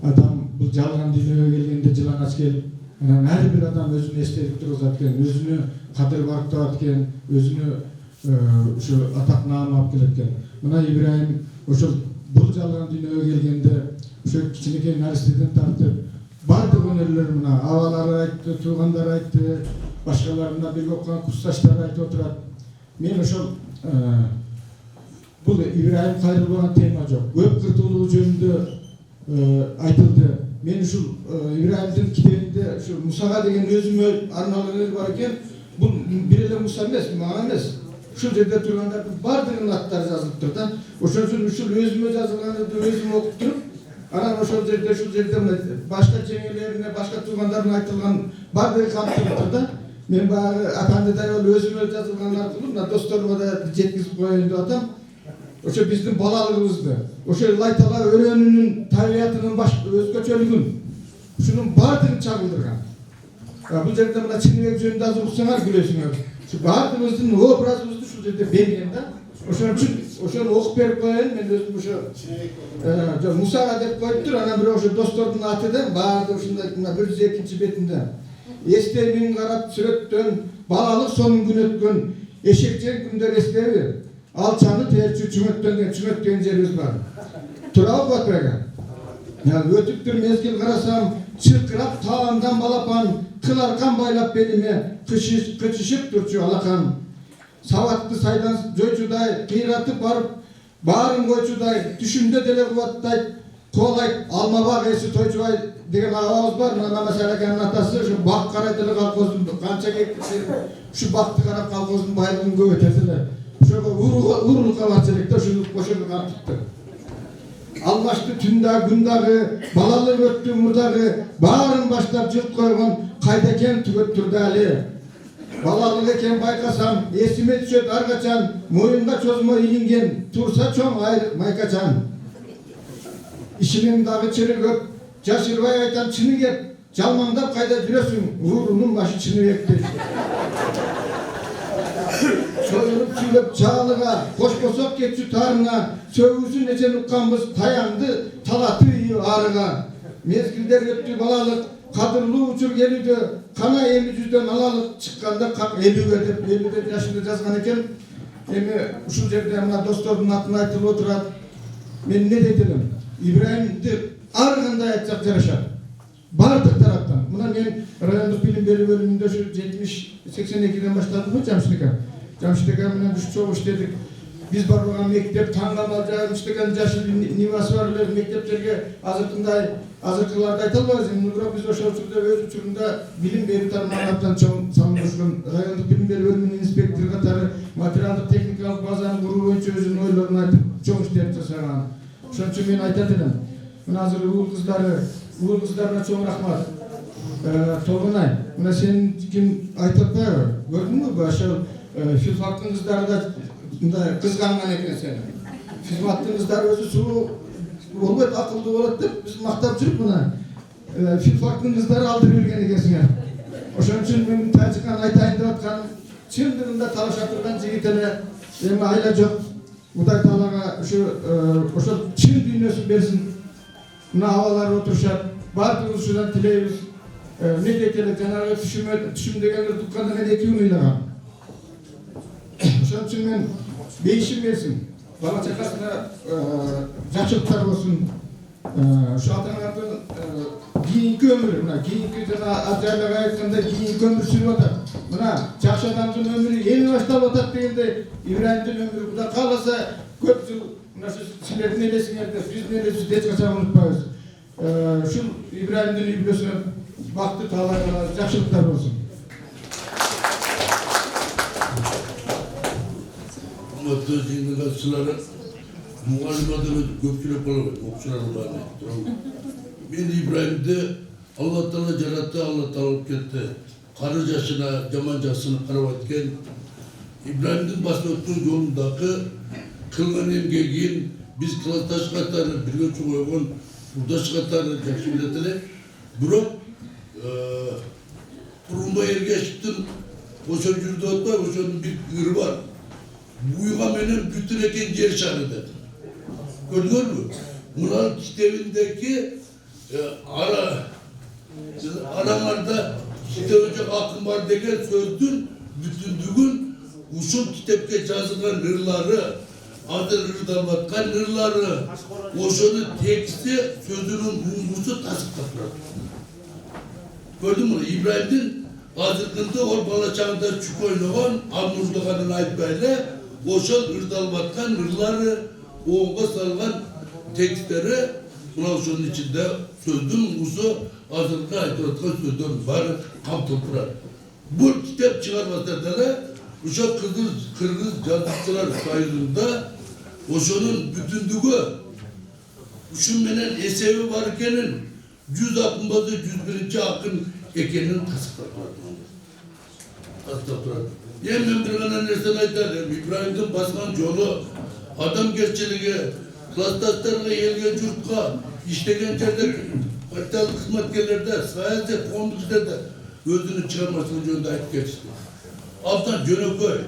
Speaker 14: адам бул жалган дүйнөгө келгенде жылаңач келип, анан ар бир адам өзүнө эстелик тургузат экен, өзүнө кадыр барктап экен, өзүнө ушу атак наам алып келет экен. Мына Ибраим ошол бул жалган дүйнөгө келгенде ошо кичинекей наристеден тартып бардык өнөрлөр мына абалары айтты, туугандары айтты, башкаларына бирге окуган курсташтары айтып отурат. Мен ошол бул Ибраим кайрылбаган тема жок. Көп кыртылуу жөнүндө айтылды. Мен ушул Ибраимдин китебинде ушу Мусага деген өзүмө арналган эл бар экен. Бул бир эле Муса эмес, мага эмес. Ушул жерде тургандардын бардыгынын аттары жазылып да. Ошон үчүн ушул өзүмө жазылганды өзүм окуп туруп, анан ошол жерде башка жеңелерине, башка туугандарына айтылган бардыгы камтылып да. Мен баягы апандыдай бол өзүмө жазылган аркылуу мына досторума да жеткизип коеюн деп атам. Ошо биздин балалыгыбызды, ошо лайтала өрөөнүнүн табиятынын өзгөчөлүгүн, ушунун баардыгын чагылдырган. Бул жерде мына Чыныбек жөнүндө азыр уксаңар күлөсүңөр. Ушу баардыгыбыздын образыбызды ушул жерде берген да. Ошон үчүн ошону окуп берип коеюн. Мен өзүм ошо Мусага деп коюптур, анан бирок ошо достордун аты да баардыгы ушундай мына 102 бетинде. Естемин карап сүрөттөн балалык сонун күн өткөн эшекчен күндөр эстеби. Алчаны терчи чүмөттөн жерибиз бар. Туурабы Батбек? Өтүптүр мезгил карасам, чыркырап таамдан балапан, кыл аркан байлап белиме, кычышып турчу алакан. Сабатты сайдан жойчудай, кыйратып барып, баарын койчудай, түшүндө деле кубаттайт, колайт, алмабак эси тойчубай деген агабыз бар. Мына Мамасараканын атасы ушу бак карайт эле колхоздун канча кектиси, ушу бакты карап колхоздун байлыгын көп этет эле. Ошого урулукка барчу элек да ушуну ошону кантыптыр. Алмашты түндагы күндагы, балалык өттү мурдагы, баарын баштап жылт койгон кайда экен түгөт турду али. Балалык экен байкасам, эсиме түшөт ар качан, моюнга чозмо илинген, турса чоң айрык майкачан. Ишинин дагы чыры көп, жашырбай айтам чыны кеп, жалмаңдап кайда жүрөсүң, уурунун башы Чыныбекти. Soyunup süylep çağlığa, koşkosok geçü tarına, sövgüsü neçen ukkanbız tayandı, talatı iyi ağrığa. Mezgilder öttü balalık, kadırlı uçur geliydi, kana 50 yüzden alalık çıkkanda 50 yaşında жазган экен. Эми ушул жерде мына достордун атын айтылып отурат. Мен не дейдим? Ибраимди ар кандай айтсак жарашат. Бардык тараптан. Мына мен райондук билим берүү бөлүмүндө 70-82-ден баштадым го Жамшык менен үч чогуу иштедик. Биз барбаган мектеп таңдамал жашыл жашыл нивасы бар эле мектептерге азыркыларды айта албайбыз. Бирок биз ошол учурда өз учурунда билим берүү тармагынан чоң салынышкан райондук билим берүү бөлүмүнүн инспектору катары материалдык техникалык базаны куруу боюнча өзүнүн ойлорун айтып чоң иштер жасаган. Ошон үчүн мен айтат элем. Mına hazır uğul kızlarına çok rahmat. Tolunay, mına senin kim aytıp da gördün mü bu aşağı Filfaktın kızları da kızgangan eken seni. Filfaktın kızları özü sulu olmayıp akıllı olarak deyip biz maktap жүрüp buna Filfaktın kızları aldırıp yürgen ekensine. Oşun için ben Tacik'an aytayın deyip atkan çimdirinde talaşatırdan jigitene emi ayla yok. Uday talaga şu çim dünyası bersin. Mına havalar oturuşat. Bartığımız şuradan tileyimiz. Ne dekelik janarı düşüm degenler tutkanda ne dekiyon uylagan. Oşun için ben beyişim versin. Bala çakasına жақсылықтар болсын. Şu ата-аналардың кейінгі өмірі, мына кейінгі жаңа ажайларға айтқанда кейінгі өмір сүріп жатыр. Мына жақсы адамдың өмірі енді бастап жатады дегенде Ибраимдың өмірі Құда қаласа көп жыл мына сіздердің елесіңерді, біздің елесімізді ешқашан ұмытпаймыз. Şu İbrahim'дің үйлесіне бақытты талайларға жақсылықтар болсын.
Speaker 16: Құрметті жиынға қатысушылары, мұғалім адамы көпшілік болады, оқушылар болады. Мен İbrahim'ді Алла Тағала жаратты, Алла Тағала алып кетті. Қары жасына, жаман жасына қарап өткен İbrahim'дің басып өткен жолындағы қылған емгегін біз классташ қатары, бірге чоғайған құрдаш қатары жақсы білетілі. Бұрын Тұрғынбай Ергешевтің ошон жүрді отпай, ошонun bir ürü var. Buyuğa benim bütün eken yer şarıdır. Gördünüz mü? Bunların kitabındaki aralarda kitabıcak akım var degen sözdün bütündüğün uşun kitapka yazılan hırları, adı hırdavatkan hırları, oşonun teksti sözünün bulgusu tasıklatır. Gördün mü? İbrahim'in azırkında or bala çağında çük oynayan, Amurluğan'ın ayıpbayla oşon hırdalvatkan hırları, oğunga salgan tekstleri oşonun içinde sözdün bulgusu azırkına ayıplatkan sözden var, kaptırtılar. Bu kitap çıkarmasında da uşak Kırgız yazıcılar sayılında oşonun bütündüğü uşun menen esevi varkenin 100 akınbazı 101. akın ekenin tasıklatır. Ben bir gana nerseni aytarım. İbrahim'den baskan yolu, adam gerçeliği, klastaslarına, elge yurtka, işlegen yerde, kvartal hizmetkerlerde, sayede, konduklarda özünü çıkarmasını yönde ayıp geçti. Alttan Jönököy,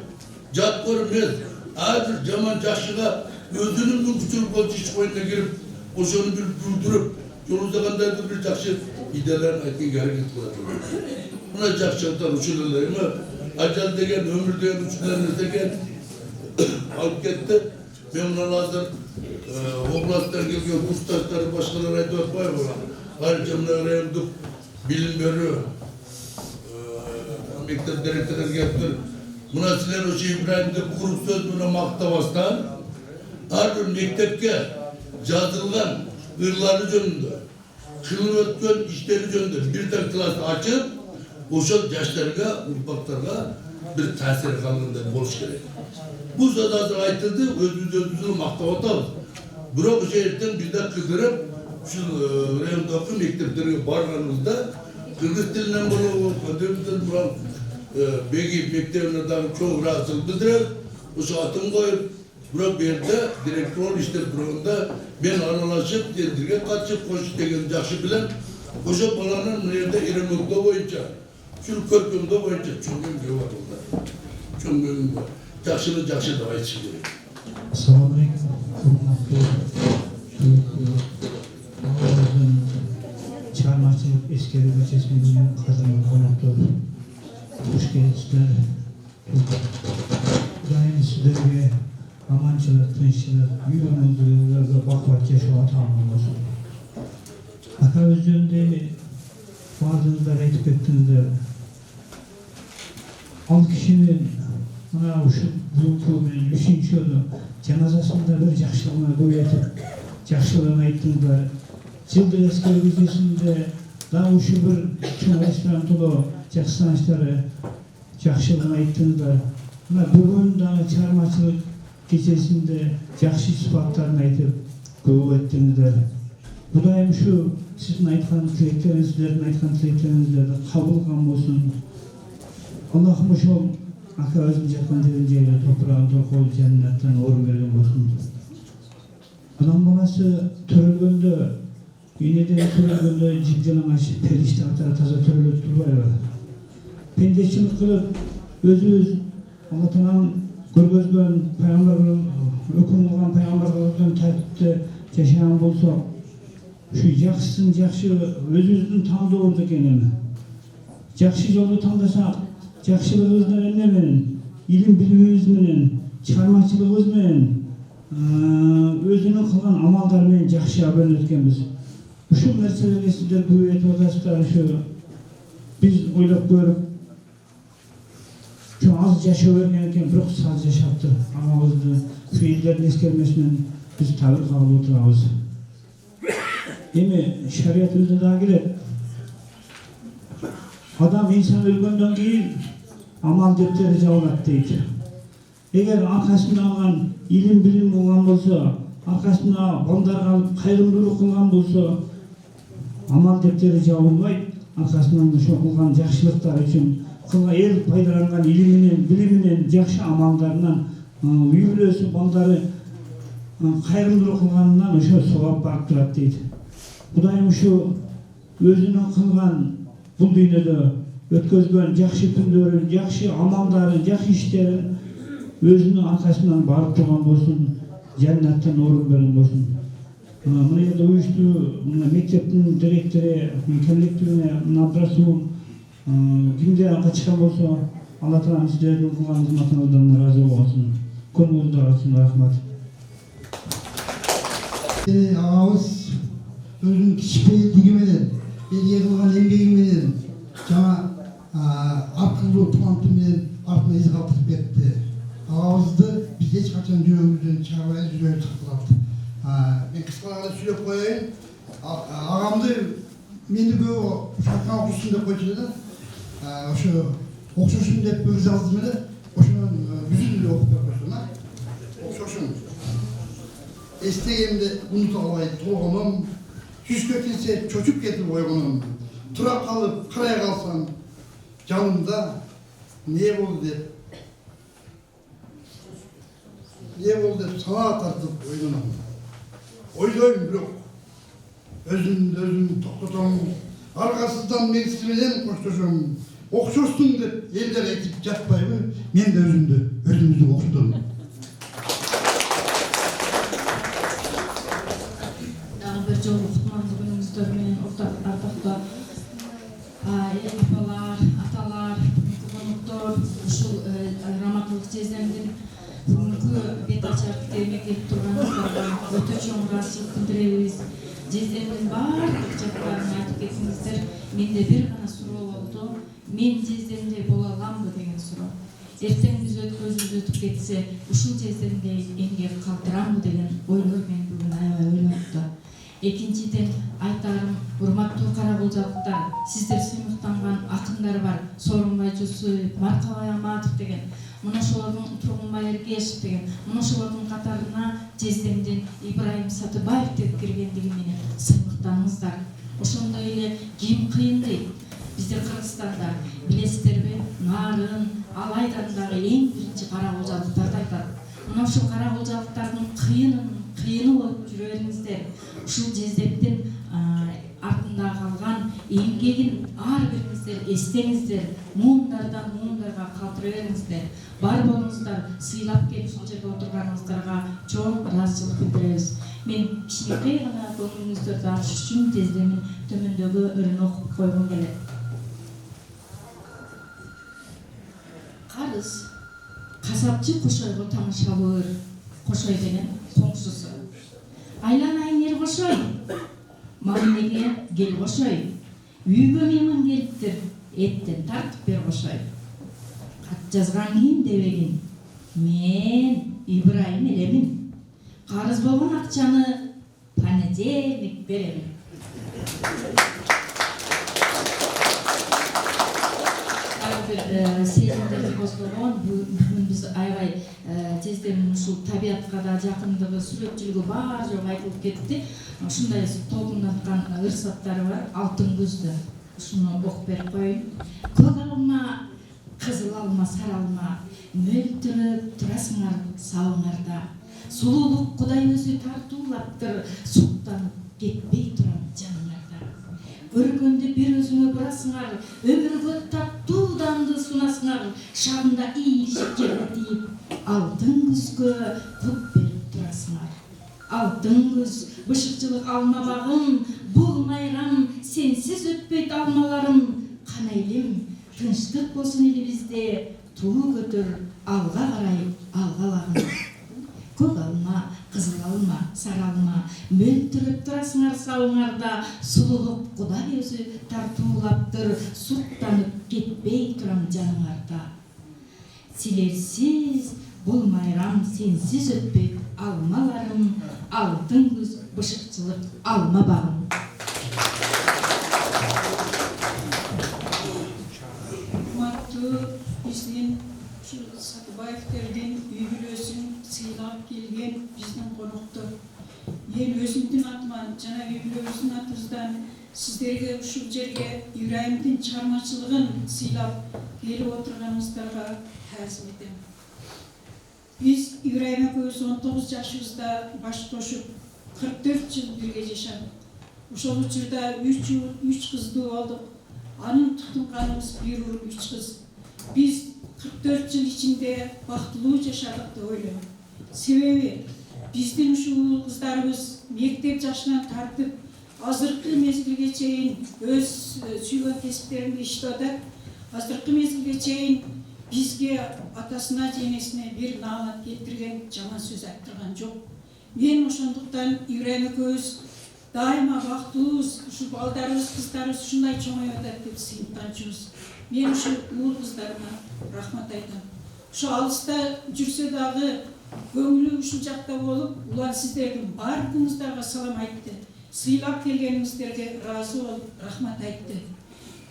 Speaker 16: Jat görmez, hazır Jaman Jaşı'ga özünün mümküçülük oldu iş koyuna girip, oşonu bir güldürüp, yolundakandaydı bir jakşı idelerini aytken hareket kılatır. Buna jakşılar uçurlarını, acel degen, ömür degen, uçurlarını degen alıp gitti. Ben buna hazır oblastlar geliyor, kursdaşları, başkaları aytı atmayı var. Ayrıca buna reyimdik, bilim veriyor. Mektep direktörleri geldi. Buna sizler o şey İbrahim'de kurup söz buna maktavastan her bir mektepke yazılgan ırları yönünde, kılın ötken işleri yönünde bir tane klas açıp oşan yaşlarga, urpaklarga bir tasir kalında boluş gerek. Bu söz hazır aytıldı, özümüzü maktavatamız. Bırak o şehirden bir de kıldırıp şu reyondaki mektepleri barganımızda Kırgız dilinden bunu ödümüzden bulan Begi mektebine çok rahatsız bildirir. O saatini koyup bırak bir yerde direktör işte bırakında ben aralaşıp dendirge kaçıp koş degen jakşı bilen koşa balanın nerede İremok'ta boyunca şu körkümde boyunca çöngüm var orada. Çöngüm var. Jakşını jakşı daha içi gerek.
Speaker 17: Assalamu alaikum. Çarmıhçılık Eskeri Büçesi'nin kazanma konukları. Hoş geldinizler. İbrahim sizlerge amançılık, tinççılık, yürümüldürüyorlar bakvat yaşawa tamamlasın. Aka özünde vaazınızda aytıp ettiğinizde 6 kişinin ana uşu bulunduğu men 3. yolu cenazasında bir jakşılığına koyup jakşılığına ayttınızlar. Жылдыр Eskeri Büçesi'nde daha uşu bir çoğu esperantolu jakşılanışları jakşılığına ayttınızlar. Bugün daha çarmıhçılık gecesinde jakşı sıfatlarını aytıp köp ettiğinizler. Kudayım şu sizin aytkan tileklerinizdердин aytkan tilekтериңиздерди кабыл кылган болсун. Аллахым ошол aka өзүм жаткан жерде топурагын торкоп жаннаттан орун берген болсун. Адам баласы төрөлгөндө, энеден төрөлгөндө жип-жалаңаш периште катары таза төрөлөп турбайбы? Пендечилик кылып өзүбүз Алла Тааланын көргөзгөн пайгамбар өкүм кылган пайгамбарлардын тартипте жашаган болсок, ушу жакшысын жакшы өзүбүздүн тандообуз экен эми. Жакшы жолду тандасак, жакшылыгыбызды эмне менен, илим билимибиз менен, чыгармачылыгыбыз менен, өзүнүн кылган амалдары менен жакшы абөнөт экенбиз. Ушул нерселерге сиздер күбөйүп айтып атасыздар, ушу биз ойлоп көрүп, şu az yaşa vergenken bir az yaşaptı. Ağabızdı, fiillerin eskermesinden biz tavır kabul oturağız. Demi şeriatımızda daha girer. Adam insan ölgönden keyin amal defteri cavlat deydi. Eğer arkasında algan ilim bilim olgan bolsa, arkasında bandar kalıp kayrımdılık kılgan bolsa, amal defteri javılmaydı. Arkasından şu kılgan jakşılıklar için el пайдаланган илиминен, билиминен, жакшы амалдарынан, үй бүлөсү, балдары кайрымдуулук кылганынан ошо совап барып турат дейт. Кудайым ушу өзүнүн кылган бул дүйнөдө өткөзгөн жакшы күндөрүн, жакшы амалдарын, жакшы иштерин өзүнүн аркасынан барып турган болсун, жаннаттан орун берген болсун. Мына жерде уюштуу мектептин директору, коллективине Абдрасул кимде качкан болсо, Алла Таалам сиздердин кылган кызматыңыздан ыраазы болсун. Көңүлүңүздөр ачсын, рахмат.
Speaker 2: Ağabыз өзүнүн кичпейилдиги менен, элге кылган эмгеги менен, жана аркылуу таланты менен артына из калтырып кетти. Ağabызды биз эч качан жүрөгүбүздөн чыгарбай жүрөгү сакталат. Мен кыскалаада сүйлөп коеюн. Агамды мени көп шартка окушсун деп койчу да. Ошо окшошун деп өз алдым эле, ошонун жүзүн эле окуп берип койсун. Окшошун. Эстегенде унута албай тургонум, түскө келсе чочуп кетип ойгонум. Тура калып карай калсам, жанымда не болду деп сана тартып ойгонум. Ойлойм бирок өзүм токтотом. Аркасыздан мен сиз менен коштошом. Окшоштун деп элдер айтып жатпайбы? Мен да өзүмдү окшотом.
Speaker 8: Дагы бир жолу кутмандуу күнүңүздөр менен ортакта апалар, аталар, коноктор, ушул раматылык жездемдин бүгүнкү бет ачар китебине келип турганыңыздарга өтө чоң ыраазычылык билдиребиз. Жездемдин баардык жактарын айтып кеттиңиздер. Менде бир гана суроо болду. Мен жездемдей боло аламбы деген суроо. Эртең биз өтүп кетсе, ушул жездемдей эмгек калтырамбы деген ойлор мени бүгүн аябай ойлонту. Экинчиден айтарым, урматтуу карабулжалыктар, сиздер сыймыктанган акындар бар. Сооронбай Жусуев, Маркабай Аматов деген, мына ошолордун Тургунбай Эргешев деген, мына ошолордун катарына жездемден Ибраим Сатыбаев деп киргендиги менен сыймыктаңыздар. Ошондой эле ким кыйын дейт. Биздер Кыргызстанда билесиздерби, нарын, алайдан дагы эң биринчи карабулжалыктарды айтат. Мына ушул карабулжалыктардын кыйыны болуп жүрө бериңиздер. Ушул жездемдин артында калган эмгегин ар бириңиздер эстеңиздер, муундардан муундарга калтыра бериңиздер. Бар болуңуздар, сыйлап келип ушул жерге отурганыңыздарга чоң ыраазычылык билдиребиз. Мен кичинекей гана көңүлүңүздөрдү ачыш үчүн жездемдин төмөндөгү ырын окуп койгум келет. Карыз касапчы кошойго тамашалыр. Кошой деген коңшусу. Айланайын эр кошой, мамилеге кел кошой. Үйгө мейман келиптир, эттен тартып бер кошой. Кат жазган ким дебегин? Мен Ибраим элемин. Карыз болгон акчаны понедельник беремин. Сезимдерди козгогон, бүгүн биз аябай жездемдин ушул табиятка да жакындыгы, сүрөтчүлүгү баары жок айтылып кетти. Ушундай толкундаткан ырсаттары бар. Алтын күздө ушуну окуп берип коеюн. Көк алма, кызыл алма, сары алма, мөлтүрөп турасыңар сабыңарда. Сулуулук Кудай өзү тартуулаптыр, суктанып кетпей турам жаныңарда. Көргөндө бир өзүңө бурасыңар, өмүргө таттуу данды сунасыңар, шагында ийишип жерге тийип, алтын күзгө кут берип турасыңар. Алтын күз, бышыкчылык алма багым, бул майрам сенсиз өтпөйт алмаларым. Кана элим, тынчтык болсун элибизде, туу көтөр, алга карай алгалагын. Көк алма, кызыл алма, сары алма, мөлтүрөп турасыңар сабыңарда, сулуулук Кудай өзү тартуулаптыр, суктанып кетпей турам жаныңарда. Силерсиз бул майрам сенсиз өтпөйт алмаларым, алтын күз, бышыкчылык алма багым.
Speaker 18: Урматтуу биздин Сатыбаевтердин үй бүлөсүн сыйлап келген биздин коноктор. Мен өзүмдүн атыман жана үй бүлөбүздүн атыбыздан сиздерге ушул жерге Ибраимдин чыгармачылыгын сыйлап келип отурганыңыздарга таазим этем. Биз Ибраим экөөбүз 19 жашыбызда баш кошуп 44 жыл бирге жашадык. Ошол учурда 3 кызды болдук. Анын тутунганыбыз 1 ур 3 кыз. Биз 44 жыл ичинде бактылуу жашадык деп ойлойм. Себеби биздин ушул кыздарыбыз мектеп жашынан тартып азыркы мезгилге чейин өз сүйгөн кесиптеринде иштеп, азыркы мезгилге чейин бизге атасына женесине бир наамат келтирген, жаман сөз айттырган жок. Мен ошондуктан Ибраим экөөбүз дайыма бактылуубуз, ушул балдарыбыз, кыздарыбыз ушундай чоңоюп атат деп сыйынтанчубуз. Мен ушул уул кыздарыма рахмат айтам. Ушу алыста жүрсө дагы көңүлү ушул жакта болуп, улан сиздердин баардыгыңыздарга салам айтты. Сыйлап келгениңиздерге ыраазы болуп, рахмат айтты.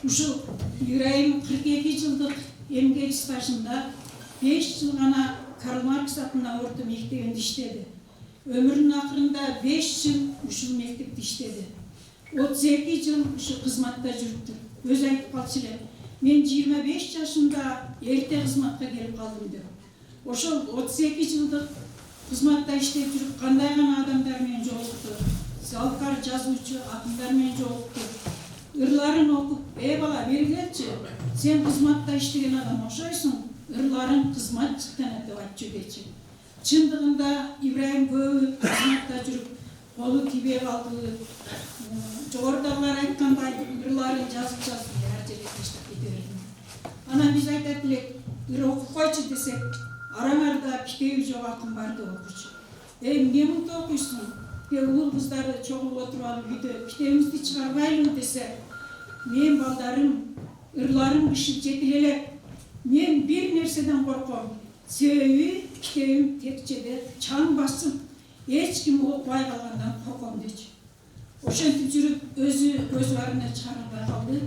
Speaker 18: Ушул Ибраим 42 жылдык эмгек стажында 5 жыл гана Карл Маркс атындагы орто мектебинде иштеди. Өмүрүнүн акырында 5 жыл ушул мектепте иштеди. 32 жыл ушул кызматта жүрүптүр. Өзү айтып калчу эле, мен 25 жашымда эрте кызматка келип калдым деп. Ошол 32 жылдык кызматта иштеп жүрүп кандай гана адамдар менен жолукту. Залкар жазуучу акындар менен жолукту. Ырларын окуп, бала бери келчи, сен кызматта иштеген адам окшойсуң, ырларың кызмат жыктанат деп айтчу дечи. Чындыгында Ибраим көбү кызматта жүрүп, колу тийбей калды. Жогорудагылар айткандай, ырларын жазып ар жерге таштап кете берди. Анан биз айтат элек, ыр окуп койчу десек, араңарда китеби жок акын бар деп окучу. Эмне мынтип окуйсуң? Уул кыздары чогулуп отуруп алып үйдө китебибизди чыгарбайлы десе, мен балдарым, ырларым ышып жетил элек. Мен бир нерседен корком. Себеби китебим текчеде чаң басып, эч ким окубай калгандан корком дечи. Ошентип жүрүп өзү көз барына чыгарылбай калды.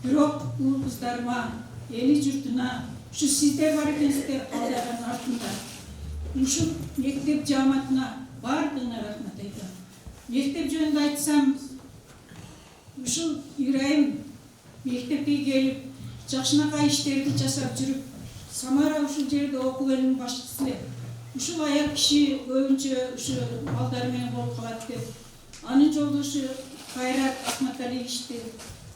Speaker 18: Бирок уул кыздарыма, эли журтуна, ушу сиздер бар экенсиздер алдаган артында. Ушул мектеп жааматына бардыгына рахмат айтам. Мектеп жөнүндө айтсам, ушул Ибраим мектепке келип, жакшынакай иштерди жасап жүрүп, Самара ушул жерде окуу бөлүмүнүн башчысы эле. Ушул аяк киши көбүнчө ушу балдар менен болуп калат деп. Анын жолдошу Кайрат Акматалиевичти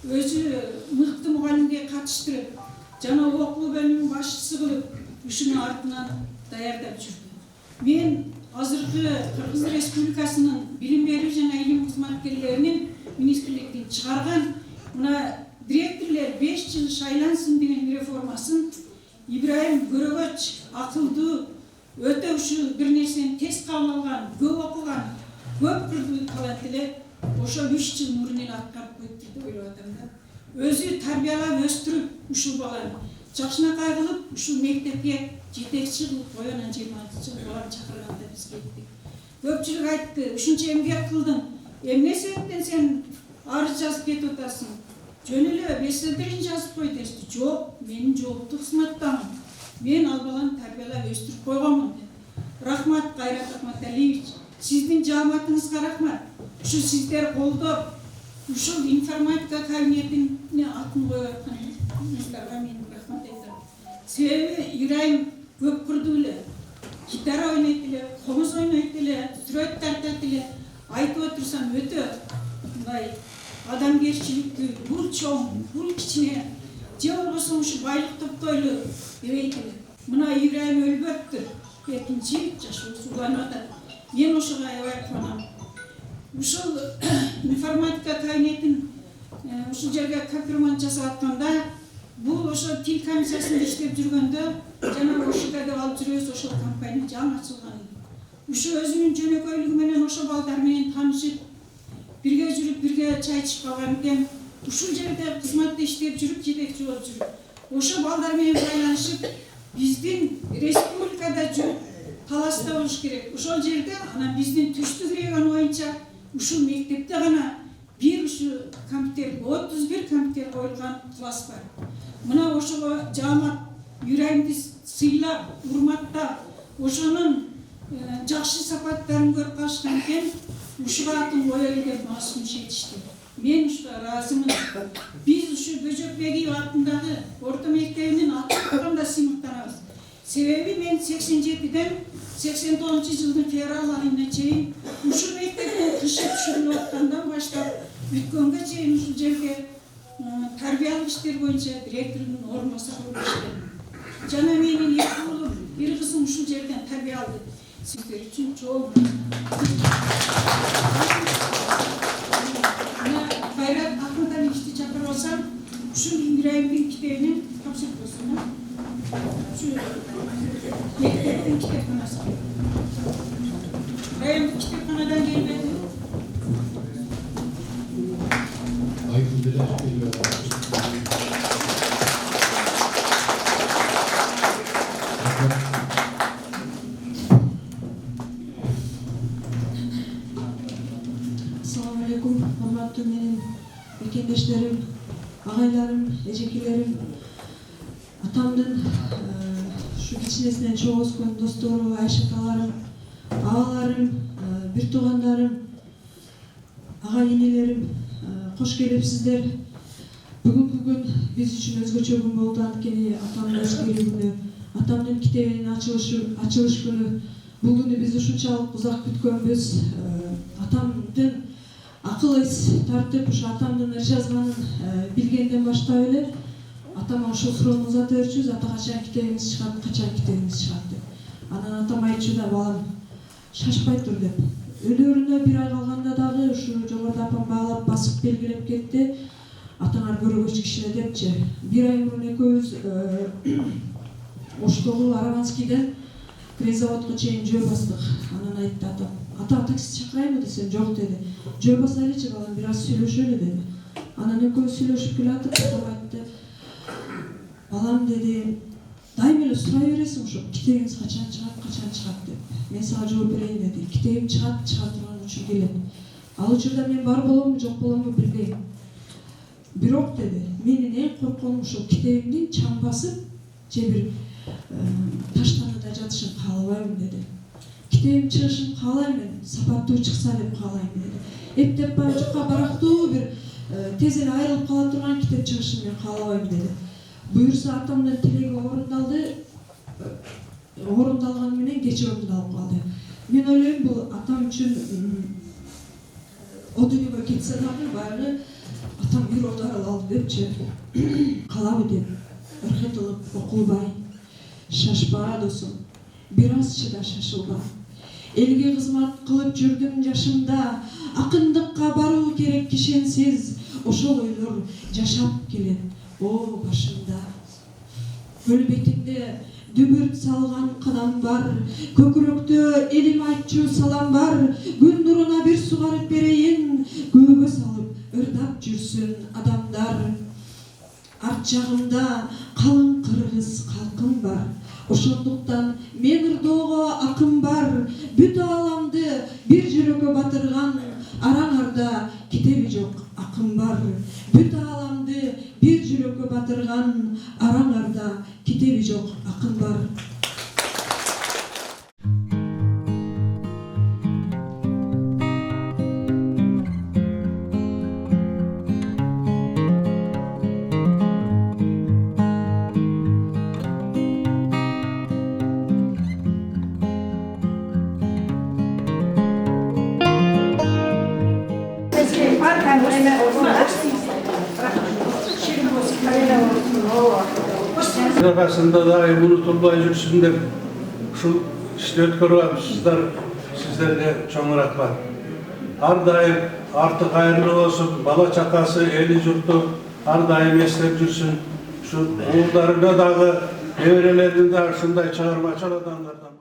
Speaker 18: өзү мыкты мугалимге катыштырып, жана окуу бөлүмүнүн башчысы кылып, ушунун артынан даярдап жүрдү. Мен азыркы Кыргыз Республикасынын билим берүү жана илим кызматкерлеринин министрликтин чыгарган мына директорлор 5 жыл шайлансын деген реформасын Ибраим көрөгөч, акылдуу, өтө ушу бир нерсени тез кабыл алган, көп окуган, көп кырдуу талант эле ошол 3 жыл мурун эле аткарып койду деп ойлоп атам да. Өзү тарбиялап өстүрүп, ушул баланы жакшынакай кылып, ушул мектепке жетекчи кылып койгонун 26 жыл баланы чакырганда биз кеттик. Көпчүлүк айтты, ушунча эмгек кылдың, эмне себептен сен арыз жазып кетип атасың? Жөн эле бесилдерин жазып кой дешти. Жок, менин жооптуу кызматтамын. Мен ал баланы тарбиялап өстүрүп койгонмун деп. Рахмат, Кайрат Ахматалиевич. Сиздин жааматыңызга рахмат. Ушу сиздер колдоп, ушул информатика кабинетине атын коюп атканыңыздарга мен рахмат айтам. Себеби Ибрайым көп курдуу эле. Гитара ойнойт эле, комуз ойнойт эле, сүрөт тартат эле. Айтып отурсам өтө мындай адамгерчиликтүү, бул чоң, бул кичине, же болбосо ушу байлык топтойлу дебейт эле. Мына Ибрайым өлбөптүр. 2 жашы суланып атат. Мен ошого аябай кубанам. Ушул информатика кабинетин ушул жерге компромат жасап атканда, бул ошо тил комиссиясында иштеп жүргөндө жана ошого деп алып жүрөбүз, ошол компания жаңы ачылган. Ушу өзүнүн жөнөкөйлүгү менен ошо балдар менен таанышып, бирге жүрүп, бирге чай ичип калган экен. Ушул жерде кызматта иштеп жүрүп, жетекчи болуп жүрүп, ошо балдар менен байланышып, биздин республикада жүрүп, таласта болуш керек. Ошол жерде анан биздин түштүк регион боюнча ушул мектепте гана бир ушу компьютер, 31 компьютер коюлган класс бар. Мына ошого жаамат Ибрайымды сыйлап, урматтап, ошонун жакшы сапаттарын көрүп калышкан экен, ушуга атын коелу деп мага сунуш этишти. Мен ушуга ыраазымын. Биз ушу Бөжөк Бегиев атындагы орто мектебинин атын да сыймыктанабыз. Себеби мен 87-ден 89-жылдын февраль айына чейин ушул мектептин кышы түшүрүлүп аткандан баштап бүткөнгө чейин ушул жерге тарбиялык иштер боюнча директорунун орун басары болуп иштедим. Жана менин 2 уулум, 1 кызым ушул жерден тарбия алды. Сиздер үчүн чоң. Кайрат Ахматалиевичти чакырып алсам, ушул Ибрайымдын китебинин тапшырып Şu mekteптин kitapxonasi. Rayonluk kitapxonadan gelmedi.
Speaker 19: Assalamu alaikum. Hormatly menin ulkendeşlerim, agaylarım, ejekelerim, atamdın şu kiçinesinden çoğu öskön dostlarım, Ayşatalarim, ağalarım, bir tuğanlarım, ağa inelerim, hoş gelipsizler. Bugün biz için özgöçö gün boldu antkeni atamdın özgürlüğü günü, atamdın kitebinin açılış günü. Bu günü biz uşunçalыk uzak kütkönbüz. Atamdın akıl es tartıp, atamdın жазганын bilgenden başta öyle. Атама ошол суроону узата берчүбүз, ата качан китебиңиз чыгат деп. Анан атам айтчу да, балам, шашпай тур деп. Өлөрүнө 1 ай калганда дагы ушу жогоруда апам баалап басып белгилеп кетти. Атаңар көрөгөч кишиле депчи. 1 ай мурун экөөбүз Оштогу Араванскийден Крезаводко чейин жөө бастык. Анан айтты атам, ата такси чакырайбы десем, жок деди. Жөө басайлычы балам, бир аз сүйлөшөлү деди. Анан экөөбүз сүйлөшүп келатып, атам айтты, балам деди, дайым эле сурай бересиң ушу китебиңиз качан чыгат деп. Мен сага жооп берейин деди. Китебим чыга турган учур келет. Ал учурда мен бар боломбу, жок боломбу билбейм. Бирок деди, менин эң коркконум ушул китебимдин чаң басып, же бир таштанада жатышын каалабайм деди. Китебим чыгышын каалайм мен, сапаттуу чыкса деп каалайм деди. Эптеп бара жакка барактуу бир тез эле айрылып кала турган китеп чыгышын мен каалабайм деди. Буюрса атамдын тилеги орундалганы менен кеч орундалып калды. Мен ойлойм, бул атам үчүн о дүйнөгө кетсе дагы баягы атам бир одар алды депчи. Калабы деп ыргытылып окулбай, шашпа досум, бир аз чыда шашылба. Элге кызмат кылып жүрдүм жашымда, акындыкка баруу керек кишенсиз, ошол ойлор жашап келет. О башымда көл бетинде дүбүрт салган кадам бар, көкүрөктө элим айтчу салам бар, күн нуруна бир сугарып берейин, көөгө салып ырдап жүрсүн адамдар. Арт жагымда калың кыргыз калкым бар, ошондуктан мен ырдоого акым бар, бүт ааламды бир жүрөгкө батырган, араңарда китеби жок акым бар. Бүт ааламды бир жүрөгкө батырган, араңарда китеби жок акын бар.
Speaker 11: Arasında daim unutulmay жүрсүн деп ушул ишти өткөрүп атышсыздар. Сиздерге чоң рахмат. Ар дайым арты кайырлуу болсун, бала чакасы, эли журту ар дайым эстеп жүрсүн. Ушу уулдарына дагы, неберелерине дагы ушундай чыгармачыл адамдардан